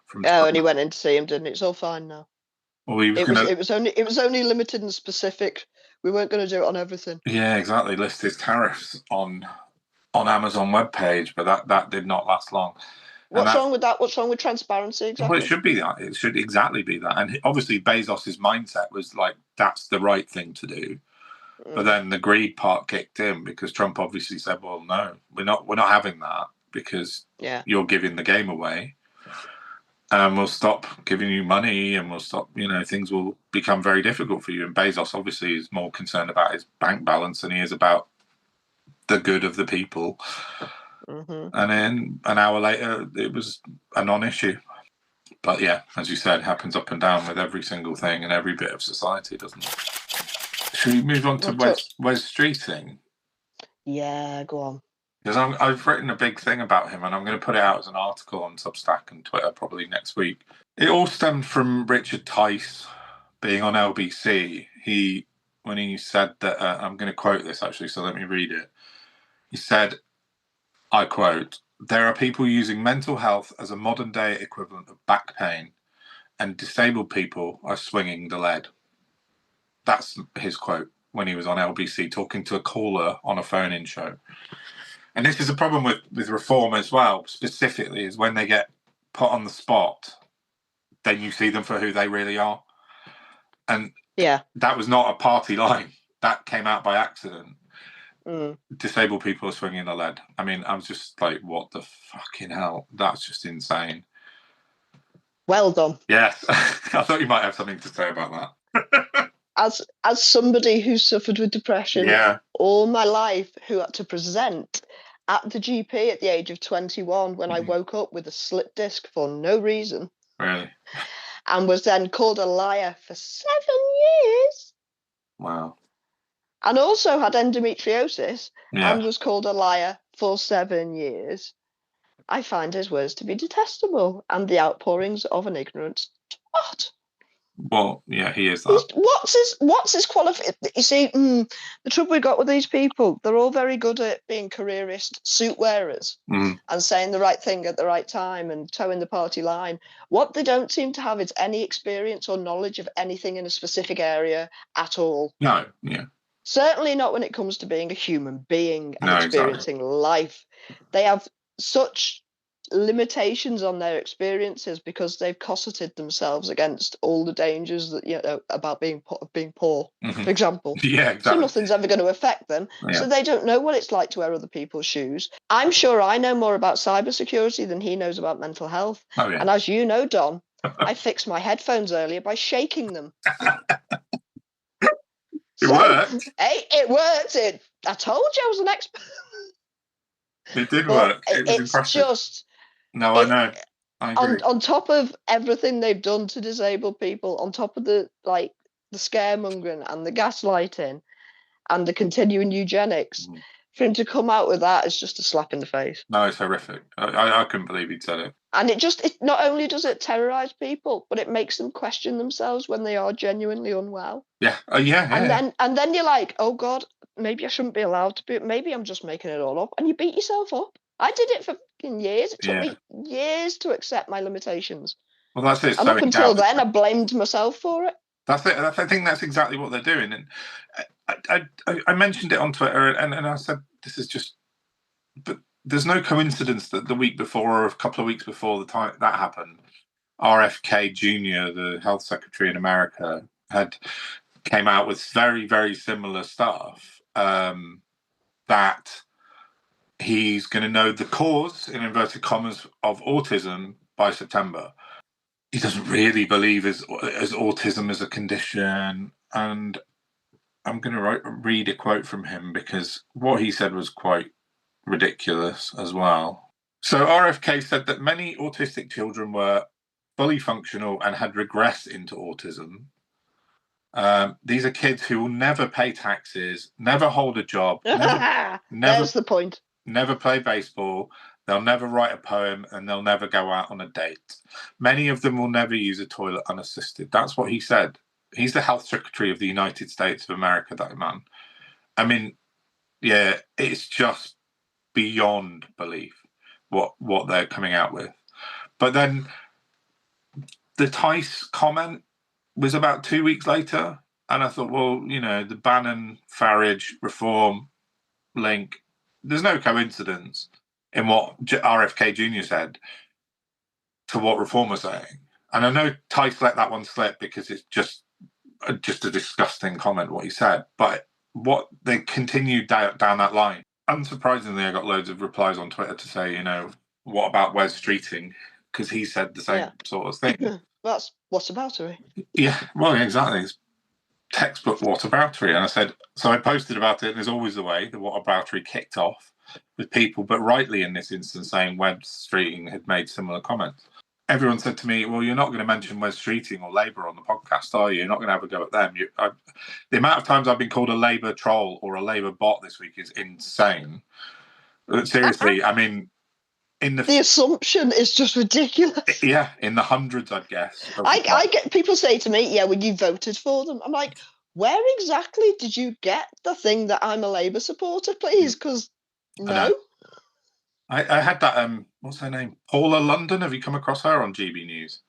from Trump. And he went in to see him, didn't it? It's all fine now. Well, it was only limited and specific. We weren't going to do it on everything. Yeah, exactly. List his tariffs on Amazon webpage, but that did not last long. What's wrong with that? What's wrong with transparency? Exactly. Well, it should be that. It should exactly be that. And obviously, Bezos's mindset was like, that's the right thing to do. But then the greed part kicked in because Trump obviously said, "Well, no, we're not having that because you're giving the game away, and we'll stop giving you money, and we'll stop. Things will become very difficult for you." And Bezos obviously is more concerned about his bank balance than he is about the good of the people. And then an hour later, it was a non-issue. But yeah, as you said, it happens up and down with every single thing and every bit of society, doesn't it? Should we move on to Wes Streeting? Yeah, go on. Because I've written a big thing about him, and I'm going to put it out as an article on Substack and Twitter probably next week. It all stemmed from Richard Tice being on LBC. When he said that, I'm going to quote this actually, so let me read it. He said, I quote, "There are people using mental health as a modern-day equivalent of back pain, and disabled people are swinging the lead." That's his quote when he was on LBC talking to a caller on a phone-in show. And this is a problem with reform as well, specifically, is when they get put on the spot, then you see them for who they really are. And that was not a party line. That came out by accident. Disabled people are swinging the lead. I mean, I was just like, what the fucking hell? That's just insane. Well done. Yes. I thought you might have something to say about that. As somebody who suffered with depression all my life, who had to present at the GP at the age of 21 when I woke up with a slip disc for no reason. Really? And was then called a liar for 7 years. Wow. And also had endometriosis and was called a liar for 7 years. I find his words to be detestable and the outpourings of an ignorant twat. Well, yeah, he is that. What's his qualification? You see, the trouble we got with these people, they're all very good at being careerist suit wearers and saying the right thing at the right time and towing the party line. What they don't seem to have is any experience or knowledge of anything in a specific area at all. No, yeah. Certainly not when it comes to being a human being and experiencing life. They have such limitations on their experiences because they've cosseted themselves against all the dangers that about being poor, for example. Yeah, exactly. So nothing's ever going to affect them. So they don't know what it's like to wear other people's shoes. I'm sure I know more about cybersecurity than he knows about mental health. Oh, yeah. And as you know, Don, I fixed my headphones earlier by shaking them. It worked. Hey, it worked. I told you I was an expert. It did work. It was impressive. I know. I agree. On top of everything they've done to disabled people, on top of the scaremongering and the gaslighting and the continuing eugenics, for him to come out with that is just a slap in the face. No, it's horrific. I couldn't believe he'd said it. And it not only does it terrorize people, but it makes them question themselves when they are genuinely unwell. Yeah. And then you're like, oh God, maybe I shouldn't be allowed to be. Maybe I'm just making it all up. And you beat yourself up. I did it for years. It took me years to accept my limitations. Well, that's it. And up until then, I blamed myself for it. That's it. I think that's exactly what they're doing. And I mentioned it on Twitter, and I said, this is just... But there's no coincidence that the week before or a couple of weeks before the time that happened, RFK Jr., the health secretary in America, came out with very, very similar stuff, that he's going to know the cause, in inverted commas, of autism by September. He doesn't really believe as autism as a condition. And I'm going to read a quote from him because what he said was quite ridiculous as well. So RFK said that many autistic children were fully functional and had regressed into autism. These are kids who will never pay taxes, never hold a job, never There's the point. Never play baseball, they'll never write a poem, and they'll never go out on a date. Many of them will never use a toilet unassisted. That's what he said. He's the health secretary of the United States of America, that man. I mean, yeah, it's just beyond belief what they're coming out with. But then the Tice comment was about 2 weeks later, and I thought, well, the Bannon Farage reform link, there's no coincidence in what RFK Jr. said. to what Reform are saying. And I know Tice let that one slip because it's just a disgusting comment what he said. But what they continued down that line. Unsurprisingly, I got loads of replies on Twitter to say, what about Wes Streeting? Because he said the same sort of thing. That's whataboutery. Yeah, well, exactly. It's textbook whataboutery. And I said, so I posted about it, and as always the way, the whataboutery kicked off with people, but rightly in this instance, saying Wes Streeting had made similar comments. Everyone said to me, well, you're not going to mention Wes Streeting or Labour on the podcast, are you? You're not going to have a go at them. The amount of times I've been called a Labour troll or a Labour bot this week is insane. Seriously, I mean, the assumption is just ridiculous. Yeah, in the hundreds, I'd guess. I get people say to me, yeah, well, you voted for them. I'm like, where exactly did you get the thing that I'm a Labour supporter, please? Because no. I had that, what's her name? Paula London. Have you come across her on GB News?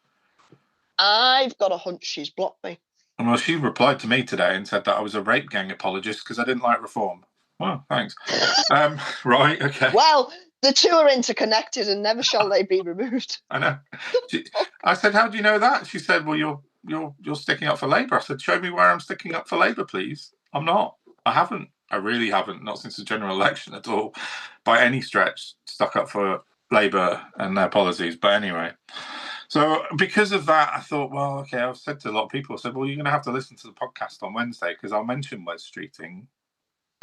I've got a hunch she's blocked me. Well, she replied to me today and said that I was a rape gang apologist because I didn't like Reform. Well, thanks. Right, okay. Well, the two are interconnected and never shall they be removed. I know. I said, how do you know that? She said, well, you're sticking up for Labour. I said, show me where I'm sticking up for Labour, please. I'm not. I haven't. I really haven't. Not since the general election at all, by any stretch, stuck up for Labour and their policies. But anyway, so because of that, I thought, well, okay, I've said to a lot of people, I said, well, you're going to have to listen to the podcast on Wednesday because I'll mention Wes Streeting.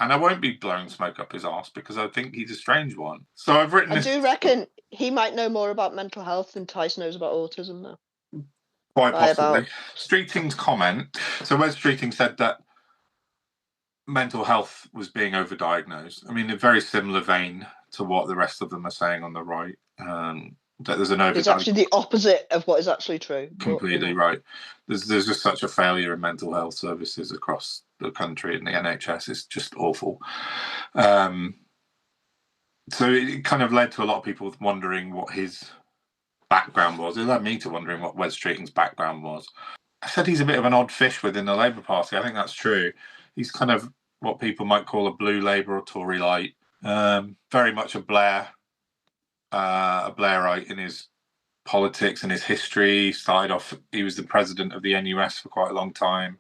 And I won't be blowing smoke up his arse because I think he's a strange one. So I've written... I do reckon he might know more about mental health than Tice knows about autism now. Quite possibly. Streeting's comment... So Wes Streeting said that mental health was being overdiagnosed. I mean, in a very similar vein to what the rest of them are saying on the right. That there's an overdiagnosis. It's actually the opposite of what is actually true. Completely right. There's just such a failure in mental health services across the country, and the NHS is just awful. So it kind of led to a lot of people wondering what his background was. It led me to wondering what Wes Streeting's background was. I said he's a bit of an odd fish within the Labour Party. I think that's true. He's kind of what people might call a blue Labour or Tory light. Very much a Blairite in his politics and his history. Started off, he was the president of the NUS for quite a long time,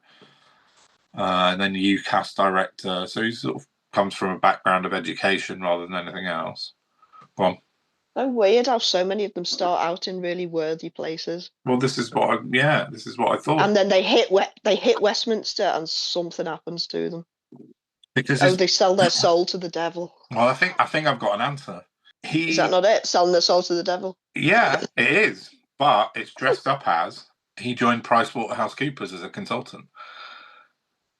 and then the UCAS director. So he sort of comes from a background of education rather than anything else. Go on. So weird how so many of them start out in really worthy places. Well, this is what I thought. And then they hit Westminster and something happens to them. Because they sell their soul to the devil. Well, I think I've got an answer. Is that not it? Selling their soul to the devil? Yeah, it is. But it's dressed up as he joined PricewaterhouseCoopers as a consultant.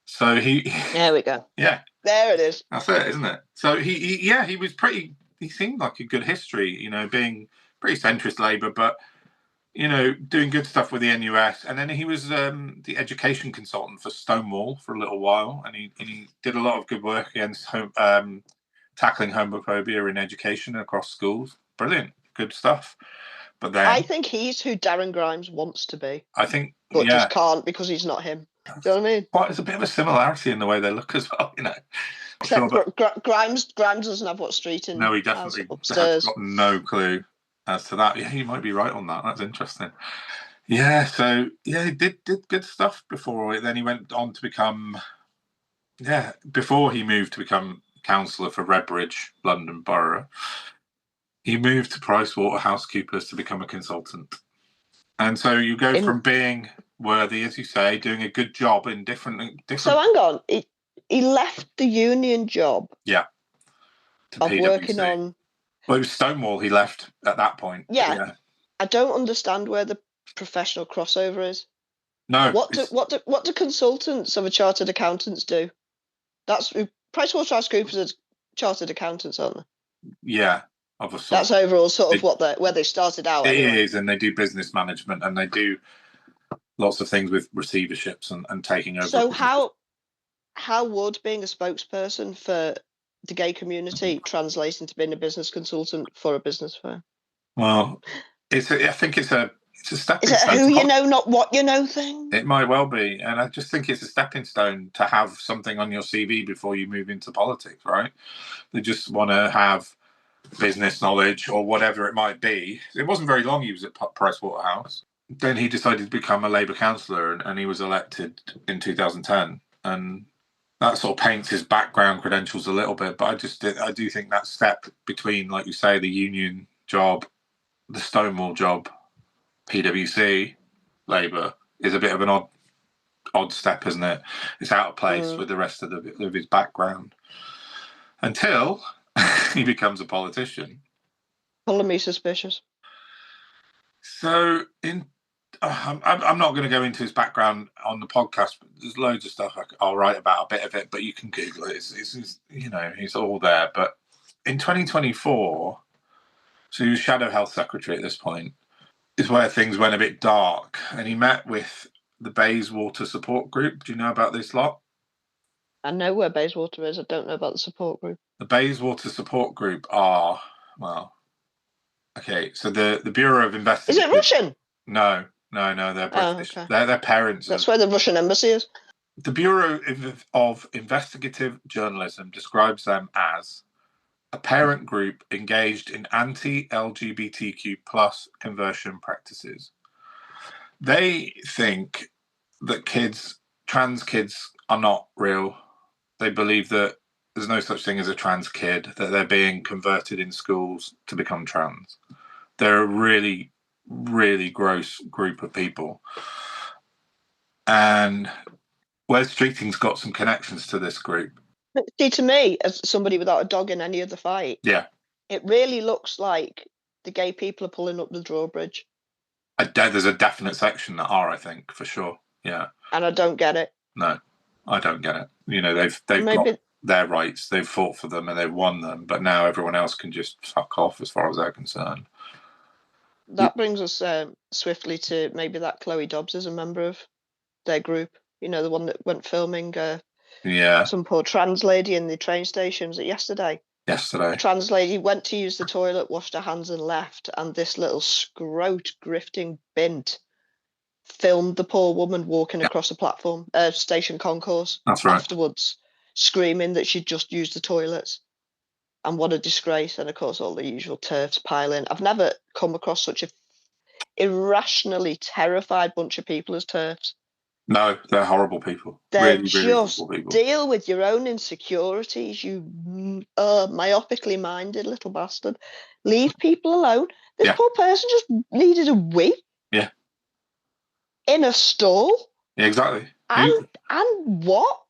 So There we go. Yeah. There it is. That's it, isn't it? So he was pretty. He seemed like a good history, being pretty centrist Labour, but doing good stuff with the NUS. And then he was the education consultant for Stonewall for a little while, and he did a lot of good work against tackling homophobia in education across schools. Brilliant, good stuff. But then I think he's who Darren Grimes wants to be. I think, but just can't because he's not him. Do you know what I mean? Well, there's a bit of a similarity in the way they look as well, Except Grimes doesn't have what Streeting. No, he definitely has got no clue as to that. Yeah, you might be right on that. That's interesting. Yeah, so he did good stuff before. Then he went on to become, before he moved to become councillor for Redbridge, London Borough, he moved to PricewaterhouseCoopers to become a consultant. And so you go from being worthy, as you say, doing a good job in different. So hang on, he left the union job. Yeah. Of PwC. Working on. Well, it was Stonewall he left at that point. Yeah. I don't understand where the professional crossover is. No. What do consultants of a chartered accountants do? That's PricewaterhouseCoopers are chartered accountants, aren't they? Yeah. Of a sort. That's overall sort of where they started out. It is, and they do business management, and they do lots of things with receiverships and taking over. So how would being a spokesperson for the gay community translate into being a business consultant for a business firm? Well, I think it's a stepping stone. Is it stone. Who you know, not what you know thing? It might well be, and I just think it's a stepping stone to have something on your CV before you move into politics, right? They just want to have business knowledge or whatever it might be. It wasn't very long he was at Pricewaterhouse. Then he decided to become a Labour councillor, and he was elected in 2010. And that sort of paints his background credentials a little bit. But I do think that step between, like you say, the union job, the Stonewall job, PwC, Labour, is a bit of an odd step, isn't it? It's out of place with the rest of his background until he becomes a politician. Calling me suspicious. So I'm not going to go into his background on the podcast. But there's loads of stuff I'll write about, a bit of it, but you can Google it. It's he's all there. But in 2024, so he was Shadow Health Secretary at this point, is where things went a bit dark, and he met with the Bayswater Support Group. Do you know about this lot? I know where Bayswater is. I don't know about the support group. The Bayswater Support Group are, okay, so the Bureau of Investigation. Is it Russian? No, they're British. Oh, okay. Their parents. That's where the Russian embassy is. The Bureau of Investigative Journalism describes them as a parent group engaged in anti-LGBTQ+ conversion practices. They think that trans kids are not real. They believe that there's no such thing as a trans kid, that they're being converted in schools to become trans. They're a really, really gross group of people. And Wes Streeting's got some connections to this group. See, to me, as somebody without a dog in any of the fight, it really looks like the gay people are pulling up the drawbridge. There's a definite section that are, I think, for sure. Yeah. And I don't get it. No, I don't get it. They've got their rights, they've fought for them and they've won them, but now everyone else can just fuck off as far as they're concerned. That brings us swiftly to maybe that Chloe Dobbs is a member of their group. The one that went filming some poor trans lady in the train station. Was it yesterday? Yesterday. A trans lady went to use the toilet, washed her hands and left, and this little scrote grifting bint filmed the poor woman walking across the platform, station concourse. That's right. Afterwards, screaming that she'd just used the toilets. And what a disgrace. And of course, all the usual TERFs pile in. I've never come across such a irrationally terrified bunch of people as TERFs. No, they're horrible people. They're really, just really horrible people. Deal with your own insecurities, you myopically minded little bastard. Leave people alone. This poor person just needed a wee. Yeah. In a stall. Yeah, exactly. And what?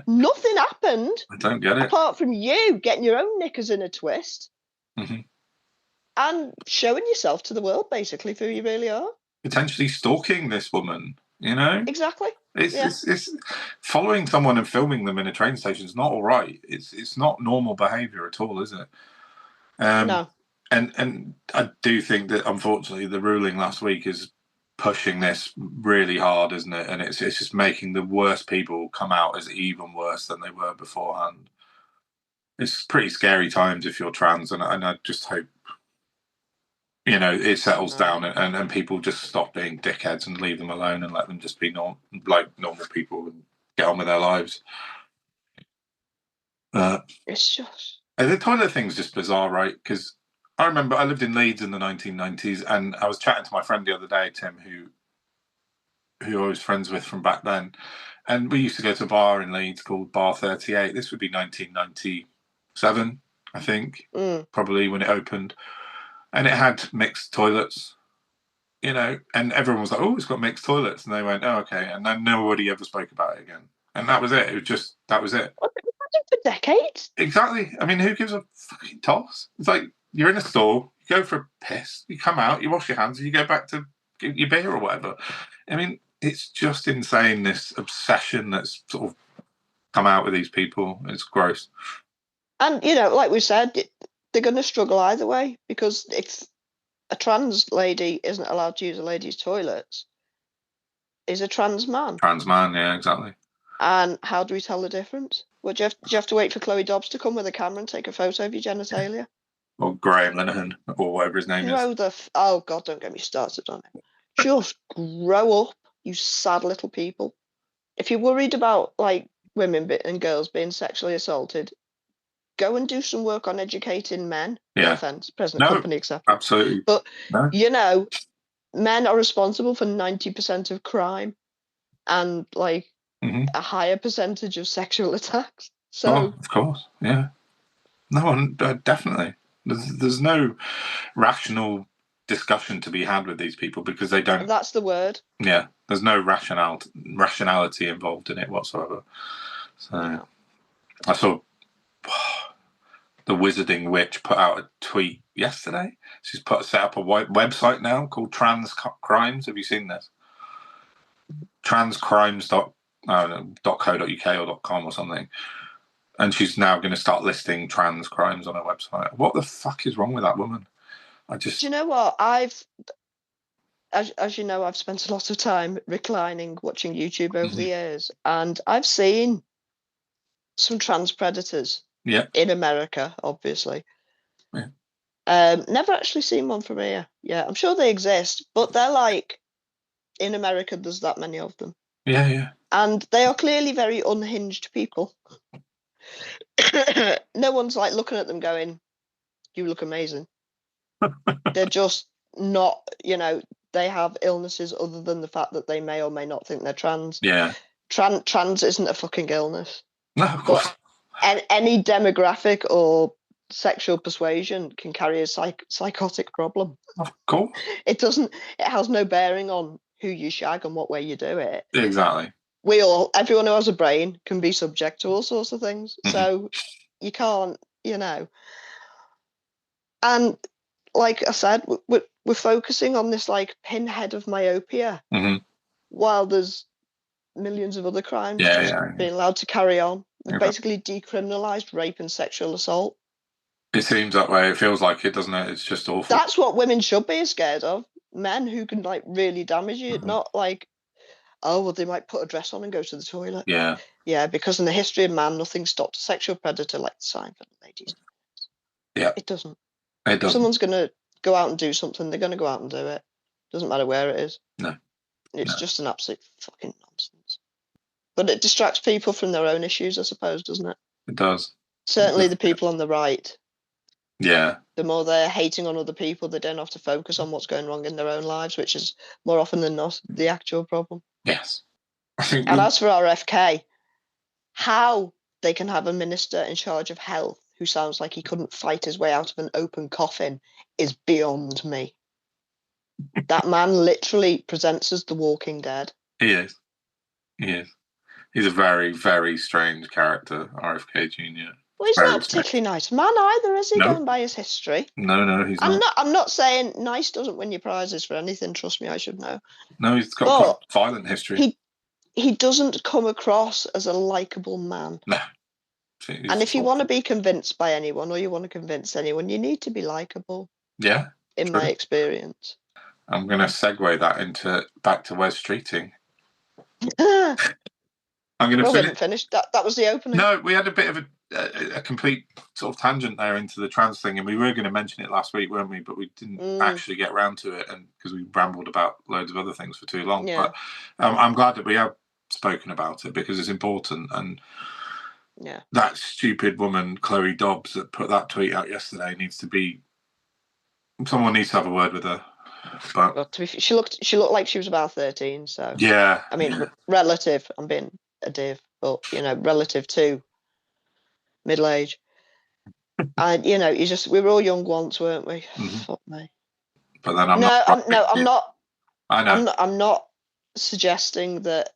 Nothing happened. I don't get it. Apart from you getting your own knickers in a twist and showing yourself to the world, basically, for who you really are. Potentially stalking this woman, Exactly. It's following someone and filming them in a train station is not all right. It's not normal behaviour at all, is it? No. And I do think that, unfortunately, the ruling last week is pushing this really hard, isn't it? And it's just making the worst people come out as even worse than they were beforehand. It's pretty scary times if you're trans, and I just hope it settles down and people just stop being dickheads and leave them alone and let them just be normal people and get on with their lives. It's just the toilet thing's just bizarre, right? Because I remember I lived in Leeds in the 1990s, and I was chatting to my friend the other day, Tim, who I was friends with from back then, and we used to go to a bar in Leeds called Bar 38. This would be 1997, I think, probably when it opened, and it had mixed toilets, and everyone was like, "Oh, it's got mixed toilets," and they went, "Oh, okay," and then nobody ever spoke about it again, and that was it. That was it. For decades. Exactly. I mean, who gives a fucking toss? It's like, you're in a stall, you go for a piss, you come out, you wash your hands, and you go back to get your beer or whatever. I mean, it's just insane, this obsession that's sort of come out with these people. It's gross. And, like we said, they're going to struggle either way, because if a trans lady isn't allowed to use a lady's toilets, is a trans man. Trans man, yeah, exactly. And how do we tell the difference? Well, do you have to wait for Chloe Dobbs to come with a camera and take a photo of your genitalia? Or Graham Linehan, or whatever his name is. Oh, God, don't get me started on it. Just grow up, you sad little people. If you're worried about, women and girls being sexually assaulted, go and do some work on educating men. No Yeah. offense, present No, company accepted. absolutely. But No. you know, men are responsible for 90% of crime and like a higher percentage of sexual attacks. So, of course, yeah. No, definitely. There's no rational discussion to be had with these people because they don't. that's the word. Yeah, there's no rationality involved in it whatsoever. So Yeah. I saw the Wizarding Witch put out a tweet yesterday. She's set up a website now called Trans Crimes. Have you seen this? transcrimes.co.uk or .com or something. And she's now going to start listing trans crimes on her website. What the fuck is wrong with that woman? Do you know what? As you know, I've spent a lot of time reclining watching YouTube over the years, and I've seen some trans predators. Yeah. In America, obviously. Yeah. Never actually seen one from here. Yeah, I'm sure they exist, but they're like in America. There's that many of them. Yeah, yeah. And they are clearly very unhinged people. No one's like looking at them going, "You look amazing." They're just not. They have illnesses other than the fact that they may or may not think they're trans. Yeah. Trans isn't a fucking illness. No, of course. But any demographic or sexual persuasion can carry a psychotic problem. Of course. It has no bearing on who you shag and what way you do it. Exactly. Everyone who has a brain can be subject to all sorts of things. So you can't, And like I said, we're focusing on this like pinhead of myopia while there's millions of other crimes being allowed to carry on. We've basically decriminalised rape and sexual assault. It seems that way. It feels like it, doesn't it? It's just awful. That's what women should be scared of. Men who can like really damage you, not like, oh, well, they might put a dress on and go to the toilet. Yeah. Yeah, because in the history of man, nothing stopped a sexual predator like the sign for the ladies. Yeah. It doesn't. It doesn't. If someone's going to go out and do something, they're going to go out and do it. Doesn't matter where it is. No. It's just an absolute fucking nonsense. But it distracts people from their own issues, I suppose, doesn't it? It does. Certainly the people on the right. Yeah. The more they're hating on other people, they don't have to focus on what's going wrong in their own lives, which is more often than not the actual problem. Yes. And as for RFK, how they can have a minister in charge of health who sounds like he couldn't fight his way out of an open coffin is beyond me. That man literally presents as the Walking Dead. He is. He is. He's a very, very strange character, RFK Jr. Well, he's not a particularly nice man either, is he? No. Going by his history. No, he's not. I'm not saying nice doesn't win you prizes for anything. Trust me, I should know. No, he's got quite a violent history. He doesn't come across as a likable man. No. And if you want to be convinced by anyone or you want to convince anyone, you need to be likable. Yeah. In my experience. I'm going to segue that back to Wes Streeting. I'm going to we didn't finish. That was the opening. No, we had a bit of a complete sort of tangent there into the trans thing, and we were going to mention it last week, weren't we? But we didn't actually get around to it, and because we rambled about loads of other things for too long. Yeah. But I'm glad that we have spoken about it because it's important. And that stupid woman, Chloe Dobbs, that put that tweet out yesterday someone needs to have a word with her. But well, she looked like she was about 13. So yeah, I mean, relative. I'm being a div, but relative to middle age. And we were all young once, weren't we? Fuck me. But then I'm not. I know. I'm not suggesting that.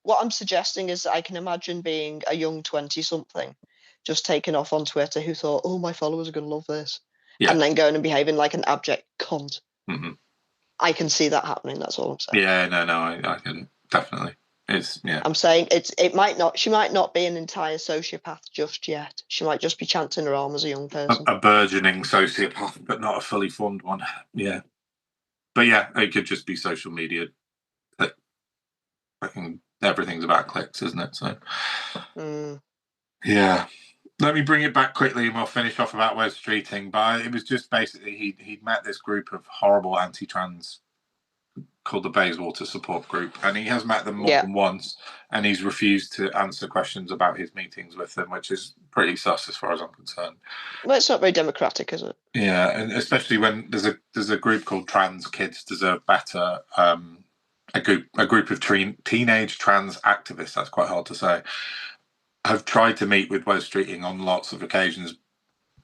What I'm suggesting is that I can imagine being a young 20-something, just taken off on Twitter, who thought, "Oh, my followers are going to love this," and then going and behaving like an abject cunt. Mm-hmm. I can see that happening. That's all I'm saying. Yeah, no, I get it. Definitely. I'm saying it might not. She might not be an entire sociopath just yet. She might just be chancing her arm as a young person. A burgeoning sociopath, but not a fully formed one. Yeah, but yeah, it could just be social media. That everything's about clicks, isn't it? So, yeah. Let me bring it back quickly, and we'll finish off about Wes Streeting. But it was just basically he'd met this group of horrible anti-trans called the Bayswater Support Group, and he has met them more Yeah. than once, and he's refused to answer questions about his meetings with them, which is pretty sus as far as I'm concerned. Well, it's not very democratic, is it? Yeah, and especially when there's a group called Trans Kids Deserve Better, a group of teenage trans activists, that's quite hard to say, have tried to meet with Wes Streeting on lots of occasions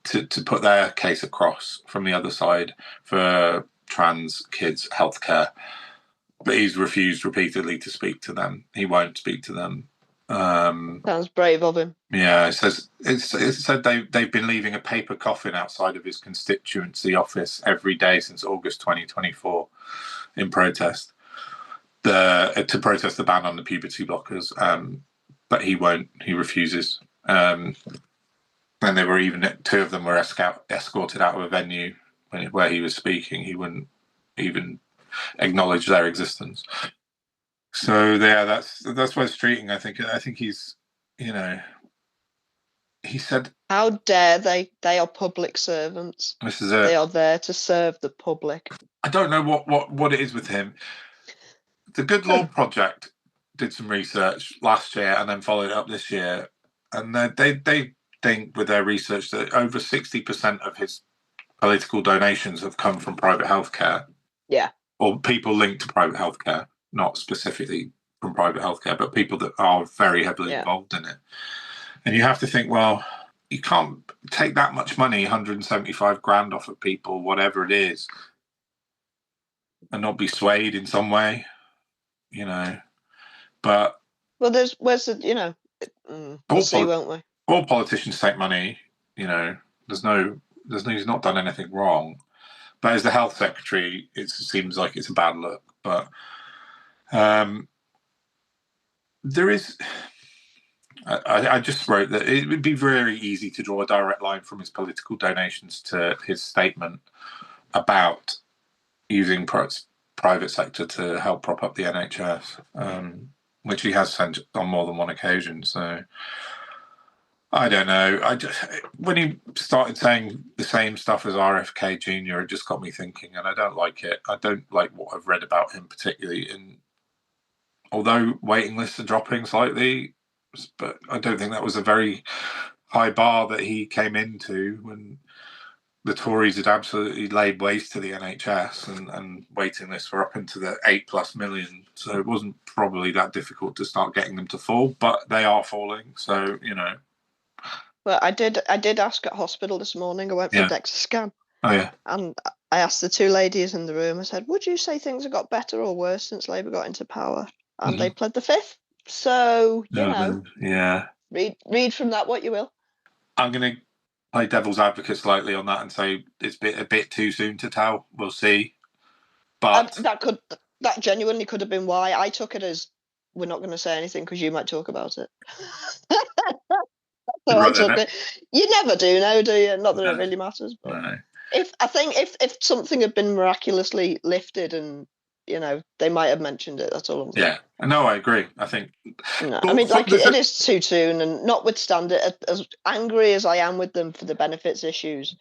to put their case across from the other side for trans kids' healthcare. But he's refused repeatedly to speak to them. He won't speak to them. Sounds brave of him. Yeah, it said they've been leaving a paper coffin outside of his constituency office every day since August 2024 in protest. To protest the ban on the puberty blockers. But he won't. He refuses. And they were two of them were escorted out of a venue where he was speaking. He wouldn't even acknowledge their existence. So yeah, that's Wes Streeting. I think he's, he said, how dare they? They are public servants. This is it. They are there to serve the public. I don't know what it is with him. The Good Lord Project did some research last year and then followed it up this year, and they think with their research that over 60% of his political donations have come from private healthcare. Yeah. Or people linked to private healthcare, not specifically from private healthcare, but people that are very heavily involved in it. And you have to think, well, you can't take that much money, 175 grand off of people, whatever it is, and not be swayed in some way, But well, we'll see, won't we? All politicians take money, he's not done anything wrong. But as the health secretary, it seems like it's a bad look. But there is. I just wrote that it would be very easy to draw a direct line from his political donations to his statement about using private sector to help prop up the NHS, which he has said on more than one occasion. So I don't know. When he started saying the same stuff as RFK Jr., it just got me thinking, and I don't like it. I don't like what I've read about him particularly. And although waiting lists are dropping slightly, but I don't think that was a very high bar that he came into when the Tories had absolutely laid waste to the NHS and waiting lists were up into the 8+ million. So it wasn't probably that difficult to start getting them to fall, but they are falling. So, Well, I did ask at hospital this morning. I went for a DEXA scan. Oh, yeah. And I asked the two ladies in the room, I said, would you say things have got better or worse since Labour got into power? And they pled the fifth. So, Yeah. Read from that what you will. I'm going to play devil's advocate slightly on that and say it's a bit too soon to tell. We'll see. But that genuinely could have been why I took it as we're not going to say anything because you might talk about it. So I took it. You never do know, do you? Not that it really matters. But no. If something had been miraculously lifted and they might have mentioned it. That's all I'm saying. Yeah, no, I agree. I think. No, I mean, it is too soon, and notwithstanding, as angry as I am with them for the benefits issues,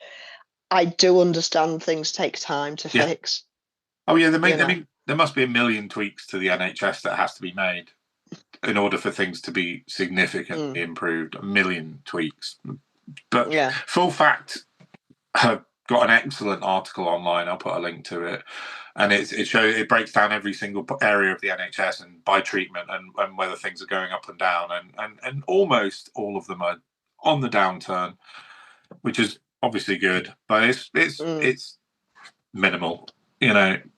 I do understand things take time to fix. Oh yeah, there must be a million tweaks to the NHS that has to be made in order for things to be significantly improved. A million tweaks, but Full Fact have got an excellent article online. I'll put a link to it. And it breaks down every single area of the NHS and by treatment and whether things are going up and down. And almost all of them are on the downturn, which is obviously good. But it's minimal,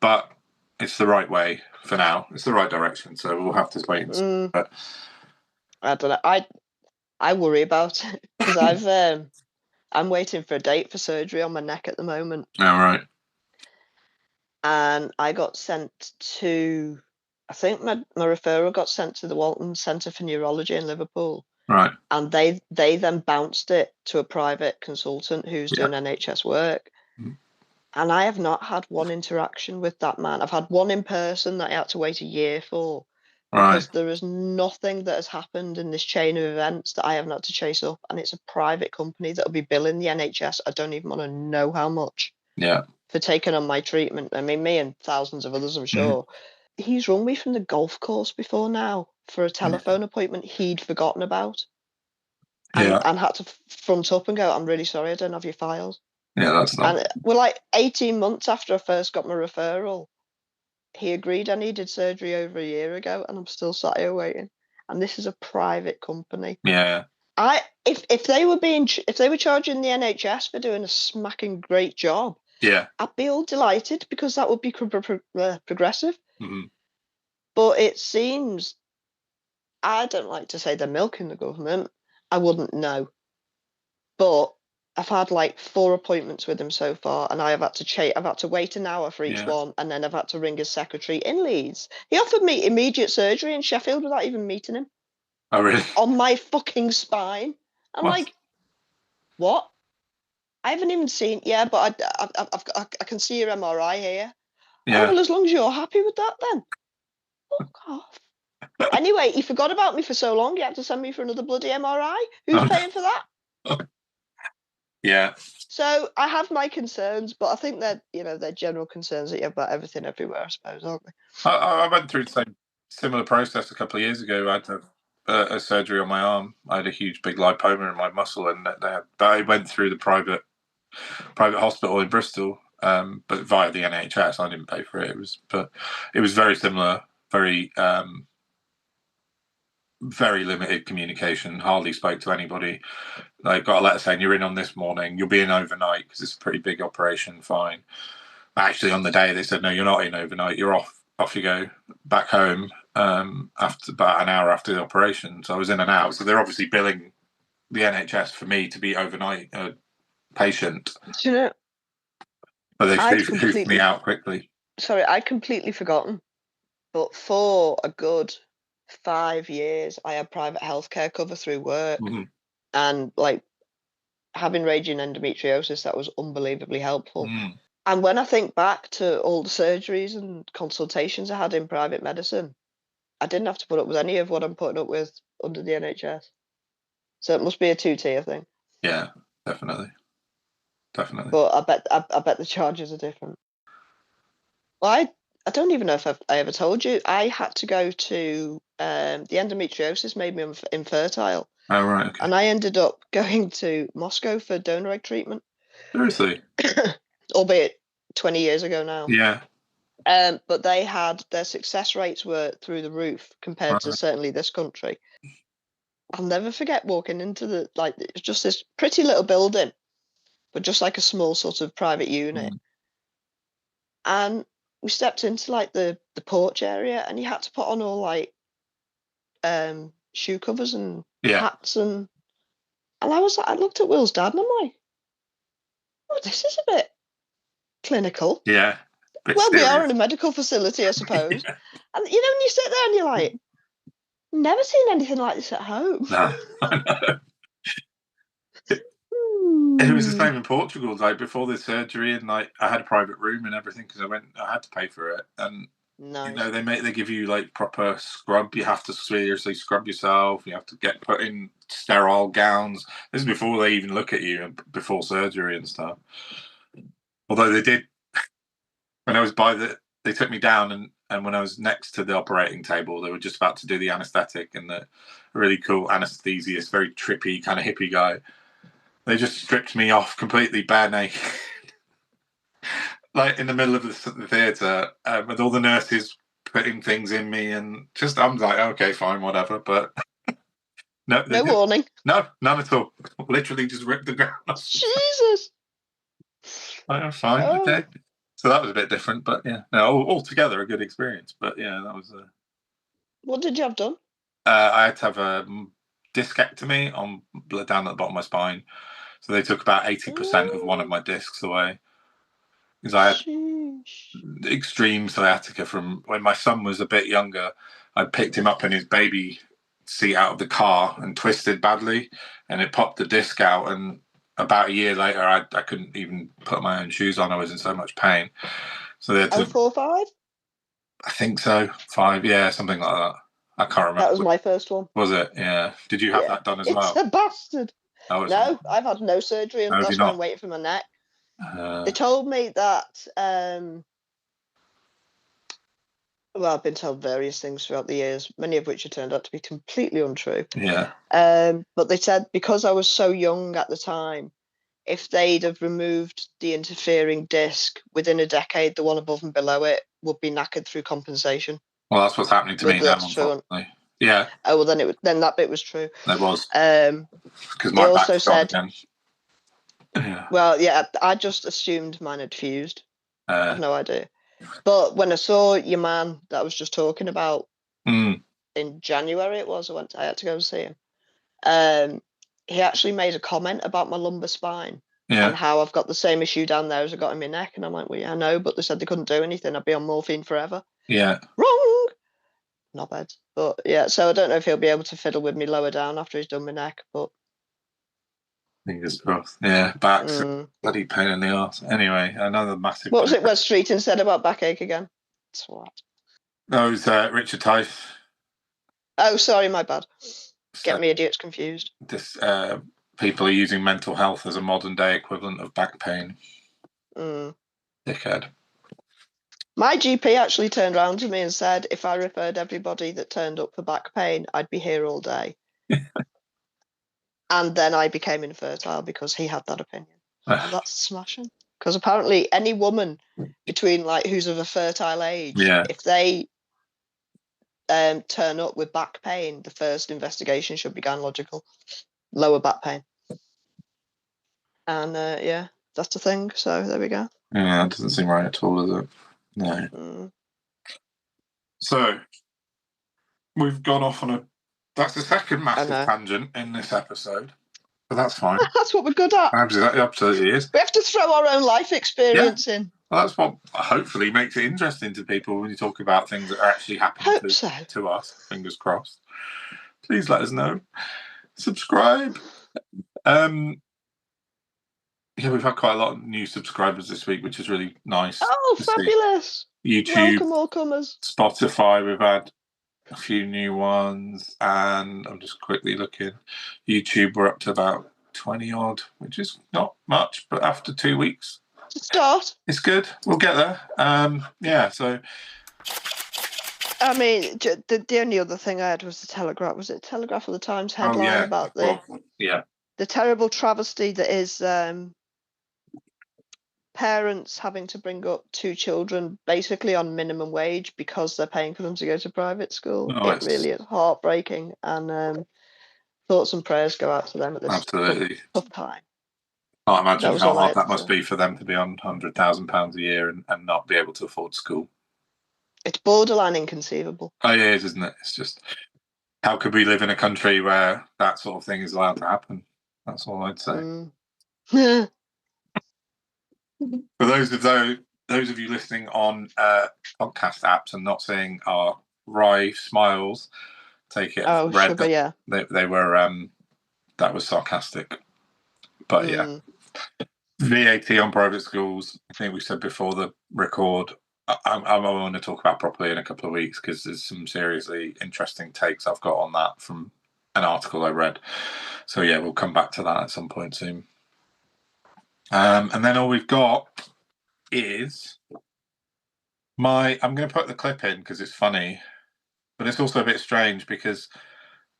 but it's the right way for now. It's the right direction. So we'll have to wait and see. But I don't know. I worry about it because I'm waiting for a date for surgery on my neck at the moment. All right. And I got sent to, I think my referral got sent to the Walton Centre for Neurology in Liverpool. Right. And they then bounced it to a private consultant who's doing NHS work. And I have not had one interaction with that man. I've had one in person that I had to wait a year for. Because there is nothing that has happened in this chain of events that I haven't had to chase up. And it's a private company that will be billing the NHS. I don't even want to know how much. Yeah. For taking on my treatment. I mean, me and thousands of others, I'm sure. he's rung me from the golf course before now for a telephone appointment he'd forgotten about. And had to front up and go, I'm really sorry, I don't have your files. Yeah, that's not. And we're like 18 months after I first got my referral. He agreed I needed surgery over a year ago, and I'm still sat here waiting. And this is a private company. Yeah. If they were charging the NHS for doing a smacking great job, I'd be all delighted because that would be progressive. Mm-hmm. But it seems, I don't like to say they're milking the government. I wouldn't know. But I've had like 4 appointments with him so far, and I've had to wait an hour for each one, and then I've had to ring his secretary in Leeds. He offered me immediate surgery in Sheffield without even meeting him. Oh, really? On my fucking spine. I'm like, what? I haven't even seen. Yeah, but I can see your MRI here. Yeah. Oh, well, as long as you're happy with that, then. Fuck off. Anyway, he forgot about me for so long, he had to send me for another bloody MRI. Who's paying for that? Yeah. So I have my concerns, but I think that they're general concerns that you have about everything everywhere, I suppose, aren't they? I went through the same similar process a couple of years ago. I had to have a surgery on my arm. I had a huge big lipoma in my muscle, and I went through the private hospital in Bristol, but via the NHS. I didn't pay for it. It was very similar, very very limited communication. Hardly spoke to anybody. Like, got a letter saying you're in on this morning. You'll be in overnight because it's a pretty big operation. Fine. Actually, on the day they said no, you're not in overnight. You're off. Off you go back home. After about an hour after the operation, so I was in and out. So they're obviously billing the NHS for me to be overnight patient. Do you know? But they hoofed me out quickly. Sorry, I'd completely forgotten. But for a good 5 years, I had private healthcare cover through work, and like having raging endometriosis, that was unbelievably helpful. And when I think back to all the surgeries and consultations I had in private medicine, I didn't have to put up with any of what I'm putting up with under the NHS. So it must be a 2-tier thing. Yeah, definitely. But I bet the charges are different. Well, I don't even know if I ever told you. I had to go to the endometriosis made me infertile. Oh, right. Okay. And I ended up going to Moscow for donor egg treatment. Seriously? Albeit 20 years ago now. Yeah. But they had, their success rates were through the roof compared to certainly this country. I'll never forget walking into it's just this pretty little building, but just like a small sort of private unit. And we stepped into like the porch area, and you had to put on all like shoe covers and hats, and I was like, I looked at Will's dad and I'm like, oh, this is a bit clinical. Yeah. Well, we are in a medical facility, I suppose. And when you sit there and you're like, never seen anything like this at home. No, I know. It was the same in Portugal. Like, before the surgery, and like I had a private room and everything because I had to pay for it. And nice. they give you like proper scrub. You have to seriously scrub yourself. You have to get put in sterile gowns. This is before they even look at you and before surgery and stuff. Although they did, when I was they took me down, and when I was next to the operating table, they were just about to do the anaesthetic, and the really cool anaesthesiist, very trippy kind of hippie guy. They just stripped me off completely bare naked, like in the middle of the theatre, with all the nurses putting things in me, and just I'm like, okay, fine, whatever. But no warning. No, none at all. Literally just ripped the ground off. Jesus. I'm fine. Oh. Okay. So that was a bit different, but yeah, no, altogether a good experience. But yeah, that was. What did you have done? I had to have a discectomy down at the bottom of my spine. So they took about 80% of one of my discs away. Because I had extreme sciatica from when my son was a bit younger. I picked him up in his baby seat out of the car and twisted badly, and it popped the disc out. And about a year later, I couldn't even put my own shoes on. I was in so much pain. So they had to. 4 or 5? I think so. 5, yeah, something like that. I can't remember. That was my first one. Was it? Yeah. Did you have that done as well? It's a bastard. Oh, no, I've had no surgery, and that's why I'm waiting for my neck. They told me that Well, I've been told various things throughout the years, many of which have turned out to be completely untrue. Yeah. But they said because I was so young at the time, if they'd have removed the interfering disc within a decade, the one above and below it would be knackered through compensation. Well, that's what's happening to me now, unfortunately. Yeah. Oh, well, then that bit was true. It was. Because He my also back's gone said, again. Yeah. well, yeah, I just assumed mine had fused. I have no idea. But when I saw your man that I was just talking about in January, I had to go and see him. He actually made a comment about my lumbar spine and how I've got the same issue down there as I got in my neck. And I'm like, well, yeah, I know, but they said they couldn't do anything. I'd be on morphine forever. Yeah. Wrong. Not bad. But yeah, so I don't know if he'll be able to fiddle with me lower down after he's done my neck, but fingers crossed. Yeah, back's a bloody pain in the arse. Anyway, another massive. What was it Wes Streeting said about backache again? Swat. That was Richard Tice. Oh, sorry, my bad. Get me idiots confused. This people are using mental health as a modern day equivalent of back pain. Dickhead. My GP actually turned around to me and said if I referred everybody that turned up for back pain, I'd be here all day. And then I became infertile because he had that opinion. And that's smashing. Because apparently any woman between who's of a fertile age, if they turn up with back pain, the first investigation should be gynecological, lower back pain. And that's the thing. So there we go. Yeah, that doesn't seem right at all, does it? No. So we've gone off on that's the second massive tangent in this episode. But that's fine. That's what we're good at. Absolutely is. We have to throw our own life experience in. Well, that's what hopefully makes it interesting to people when you talk about things that are actually happening to us. Fingers crossed. Please let us know. Subscribe. Yeah, we've had quite a lot of new subscribers this week, which is really nice. Oh, fabulous. YouTube. Welcome, all comers. Spotify, we've had a few new ones, and I'm just quickly looking. YouTube, we're up to about 20 odd, which is not much, but after 2 weeks, start. It's good. We'll get there. So. I mean, the only other thing I had was the Telegraph. Was it Telegraph or the Times headline about the terrible travesty that is parents having to bring up 2 children basically on minimum wage because they're paying for them to go to private school. It really is heartbreaking, and thoughts and prayers go out to them at this tough time. I can't imagine how hard that must be for them to be on £100,000 a year and not be able to afford school. It's borderline inconceivable. Oh, yeah, it is, isn't it? It's just, how could we live in a country where that sort of thing is allowed to happen? That's all I'd say. For those of you listening on podcast apps and not seeing our wry smiles, take it as read. Sugar, yeah. They were that was sarcastic, but yeah. VAT on private schools. I think we said before the record. I want to talk about properly in a couple of weeks because there's some seriously interesting takes I've got on that from an article I read. So yeah, we'll come back to that at some point soon. And then all we've got is I'm going to put the clip in because it's funny, but it's also a bit strange because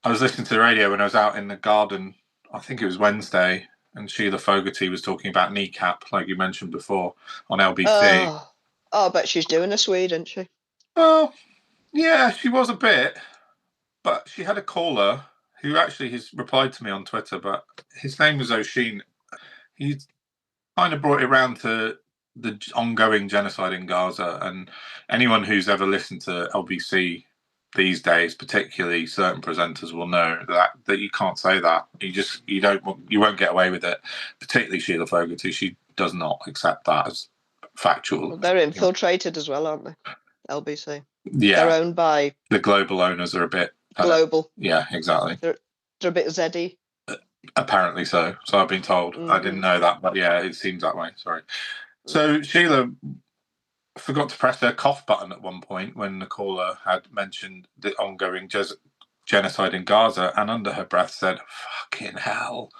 I was listening to the radio when I was out in the garden. I think it was Wednesday, and Sheila Fogarty was talking about kneecap, like you mentioned before, on LBC. But she's doing a Swede, isn't she? Well, yeah, she was a bit, but she had a caller who actually has replied to me on Twitter, but his name was O'Sheen. He kind of brought it around to the ongoing genocide in Gaza, and anyone who's ever listened to LBC these days, particularly certain presenters, will know that you can't say that. You won't get away with it. Particularly Sheila Fogarty, she does not accept that as factual. Well, they're infiltrated as well, aren't they? LBC. Yeah, they're owned by the global owners. Are a bit global. Yeah, exactly. They're a bit zeddy. Apparently so. So I've been told. I didn't know that, but yeah, it seems that way. Sorry. So Sheila forgot to press her cough button at one point when the caller had mentioned the ongoing genocide in Gaza, and under her breath said, "Fucking hell,"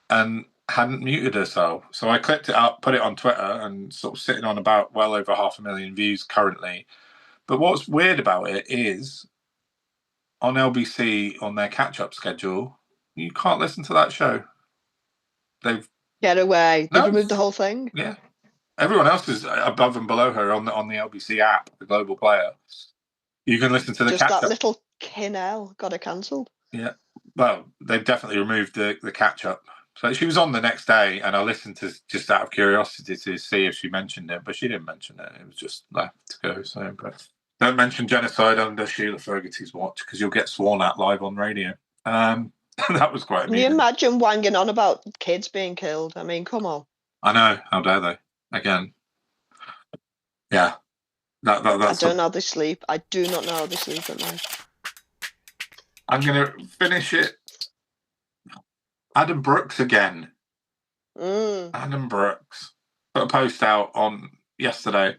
and hadn't muted herself. So I clipped it up, put it on Twitter, and sort of sitting on about well over 500,000 views currently. But what's weird about it is on LBC, on their catch-up schedule, you can't listen to that show. They've Get away. They've No. removed the whole thing. Yeah. Everyone else is above and below her on the LBC app, the global player. You can listen to the Just catch-up. that little Kinel got it cancelled. Yeah. Well, they've definitely removed the catch-up. So she was on the next day, and I listened to just out of curiosity to see if she mentioned it, but she didn't mention it. It was just left to go. So, but don't mention genocide under Sheila Fogarty's watch because you'll get sworn at live on radio. That was quite Can you amusing. imagine wanging on about kids being killed? I mean, come on. I know. How dare they? Again. Yeah. That's I don't know how they sleep. I do not know how they sleep at night. I'm going to finish it. Adam Brooks again. Adam Brooks put a post out on yesterday.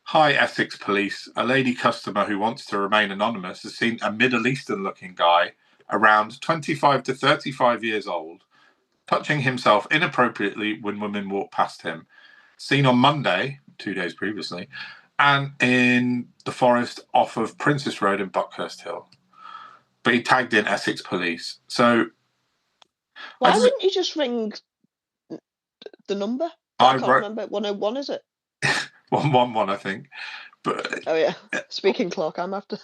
Hi, Essex Police. A lady customer who wants to remain anonymous has seen a Middle Eastern-looking guy around 25 to 35 years old touching himself inappropriately when women walk past him. Seen on Monday, 2 days previously, and in the forest off of Princess Road in Buckhurst Hill. But he tagged in Essex Police. So why wouldn't you just ring the number? I can't remember. 101, is it? 111, I think. But oh yeah, speaking clock. I'm after.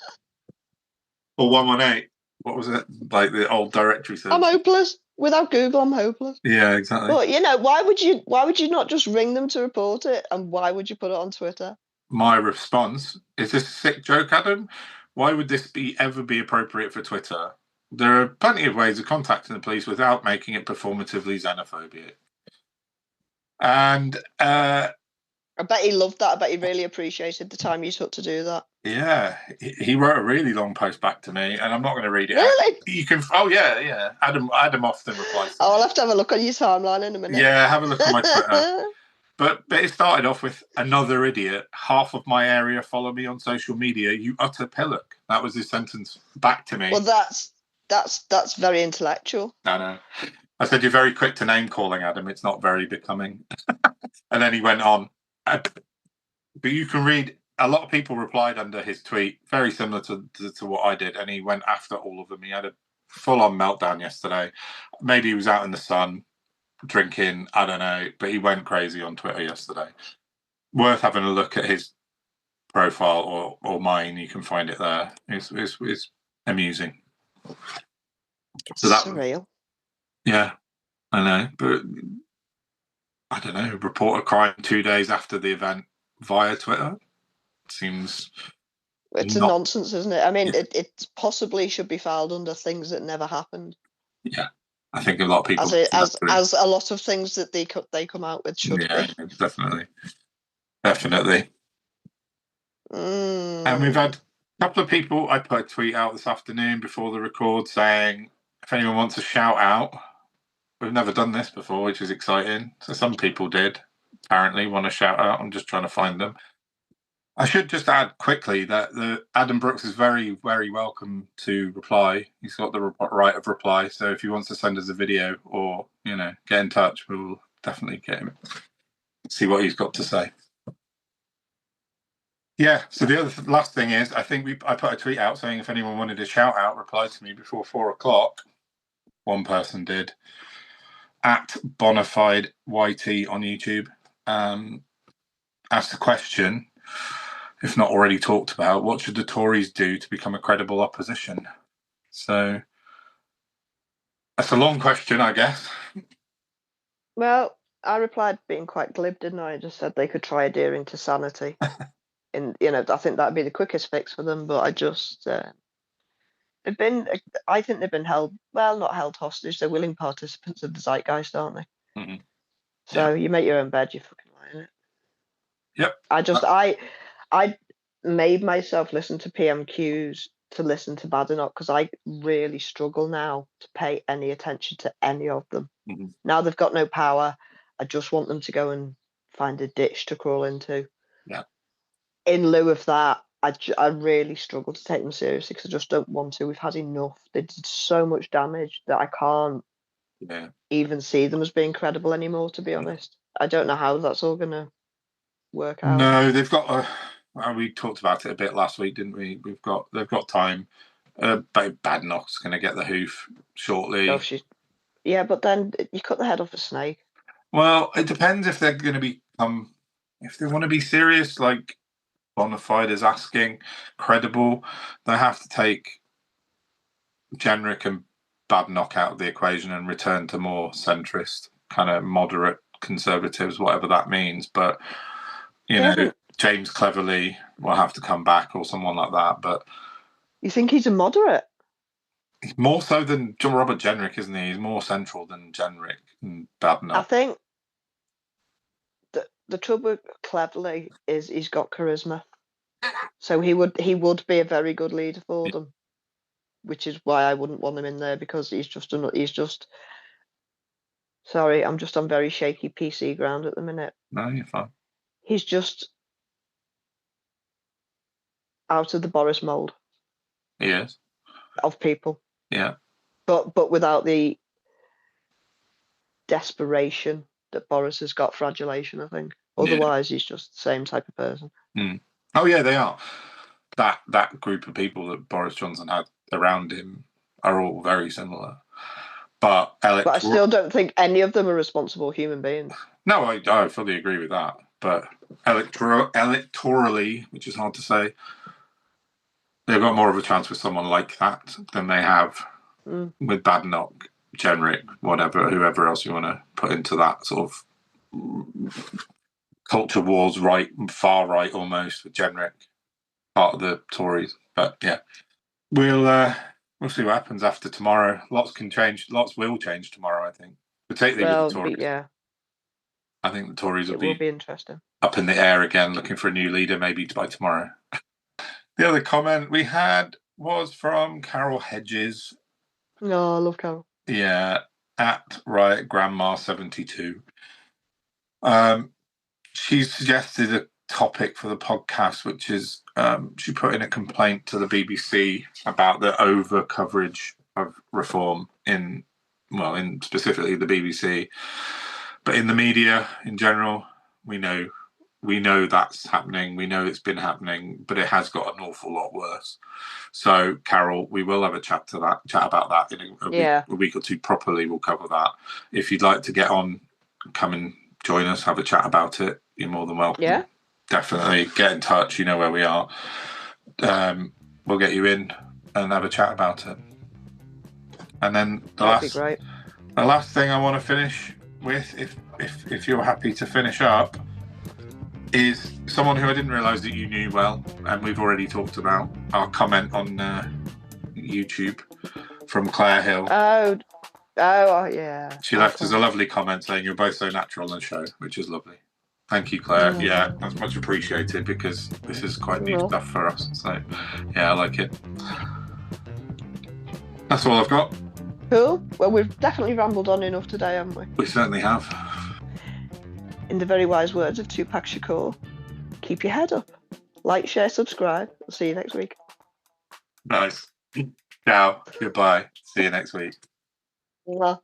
Or 118. What was it? Like the old directory service. I'm hopeless. Without Google, I'm hopeless. Yeah, exactly. But you know, why would you not just ring them to report it? And why would you put it on Twitter? My response is this a sick joke, Adam? Why would this ever be appropriate for Twitter? There are plenty of ways of contacting the police without making it performatively xenophobic. And I bet he loved that. I bet he really appreciated the time you took to do that. Yeah, he wrote a really long post back to me, and I'm not going to read it. Really? You can. Oh yeah. Adam often replies. I'll have to have a look on your timeline in a minute. Yeah, have a look on my Twitter. But it started off with another idiot. Half of my area follow me on social media. You utter pillock. That was his sentence back to me. Well, that's very intellectual. I know. I said you're very quick to name calling, Adam. It's not very becoming. And then he went on. But you can read. A lot of people replied under his tweet, very similar to what I did, and he went after all of them. He had a full-on meltdown yesterday. Maybe he was out in the sun, drinking, I don't know, but he went crazy on Twitter yesterday. Worth having a look at his profile or mine. You can find it there. It's amusing. So that surreal. Yeah, I know, but I don't know. Report a crime 2 days after the event via Twitter. Seems it's a nonsense, isn't it? I mean, it possibly should be filed under things that never happened. Yeah, I think a lot of people as a lot of things that they come out with should be. Definitely. And we've had a couple of people. I put a tweet out this afternoon before the record saying if anyone wants a shout out. We've never done this before, which is exciting. So some people did apparently want a shout out. I'm just trying to find them. I should just add quickly that Adam Brooks is very, very welcome to reply. He's got the right of reply. So if he wants to send us a video or, get in touch, we'll definitely get him. See what he's got to say. Yeah. So the last thing is, I think I put a tweet out saying if anyone wanted a shout out, reply to me before 4:00. One person did. At Bonafide YT on YouTube. Asked the question, if not already talked about, what should the Tories do to become a credible opposition? So that's a long question, I guess. Well, I replied being quite glib, didn't I? I just said they could try adhering to sanity. And, I think that'd be the quickest fix for them. But I just, I think they've been held, well, not held hostage. They're willing participants of the zeitgeist, aren't they? Mm-hmm. So you make your own bed, you fucking lie in it. Yep. I made myself listen to PMQs to listen to Badenoch because I really struggle now to pay any attention to any of them. Mm-hmm. Now they've got no power. I just want them to go and find a ditch to crawl into. Yeah. In lieu of that, I really struggle to take them seriously because I just don't want to. We've had enough. They did so much damage that I can't even see them as being credible anymore, to be honest. I don't know how that's all going to work out. No, they've got We talked about it a bit last week, didn't we? They've got time. Badnock's going to get the hoof shortly. Oh, yeah, but then you cut the head off a snake. Well, it depends if they're going to become, if they want to be serious, like Bonafide is asking, credible, they have to take Jenrick and Badnock out of the equation and return to more centrist, kind of moderate conservatives, whatever that means. But, you know, James Cleverly will have to come back or someone like that. But you think he's a moderate? He's more so than John Robert Jenrick, isn't he? He's more central than Jenrick and Badnock. I think the trouble with Cleverly is he's got charisma. So he would be a very good leader for them, which is why I wouldn't want him in there, because he's just sorry, I'm just on very shaky PC ground at the minute. No, you're fine. He's just out of the Boris mould. He is. Of people. Yeah. But without the desperation that Boris has got for adulation, I think. Otherwise, he's just the same type of person. Mm. Oh, yeah, they are. That group of people that Boris Johnson had around him are all very similar. But I still don't think any of them are responsible human beings. No, I fully agree with that. But electorally, which is hard to say, they've got more of a chance with someone like that than they have with Badnock, Jenrick, whoever else you want to put into that sort of culture wars, far right almost, with Jenrick, part of the Tories. But yeah, we'll see what happens after tomorrow. Lots can change. Lots will change tomorrow, I think, particularly with the Tories. Yeah, I think the Tories will be interesting. Up in the air again, looking for a new leader, maybe by tomorrow. The other comment we had was from Carol Hedges. Oh, I love Carol. Yeah, at Riot Grandma 72. She suggested a topic for the podcast, which is she put in a complaint to the BBC about the over coverage of reform in specifically the BBC, but in the media in general. We know that's happening. We know it's been happening, but it has got an awful lot worse. So, Carol, we will have a chat about that in a week or two properly. We'll cover that. If you'd like to get on, come and join us, have a chat about it. You're more than welcome. Yeah, definitely get in touch. You know where we are. We'll get you in and have a chat about it. And then the last thing I want to finish with, if you're happy to finish up, is someone who I didn't realise that you knew well, and we've already talked about, our comment on YouTube from Claire Hill. Oh, yeah. She left us a lovely comment saying you're both so natural on the show, which is lovely. Thank you, Claire. Yeah, that's much appreciated, because this is quite new stuff for us. So, yeah, I like it. That's all I've got. Cool. Well, we've definitely rambled on enough today, haven't we? We certainly have. In the very wise words of Tupac Shakur, keep your head up. Like, share, subscribe. I'll see you next week. Nice. Ciao. Goodbye. See you next week. Mwah.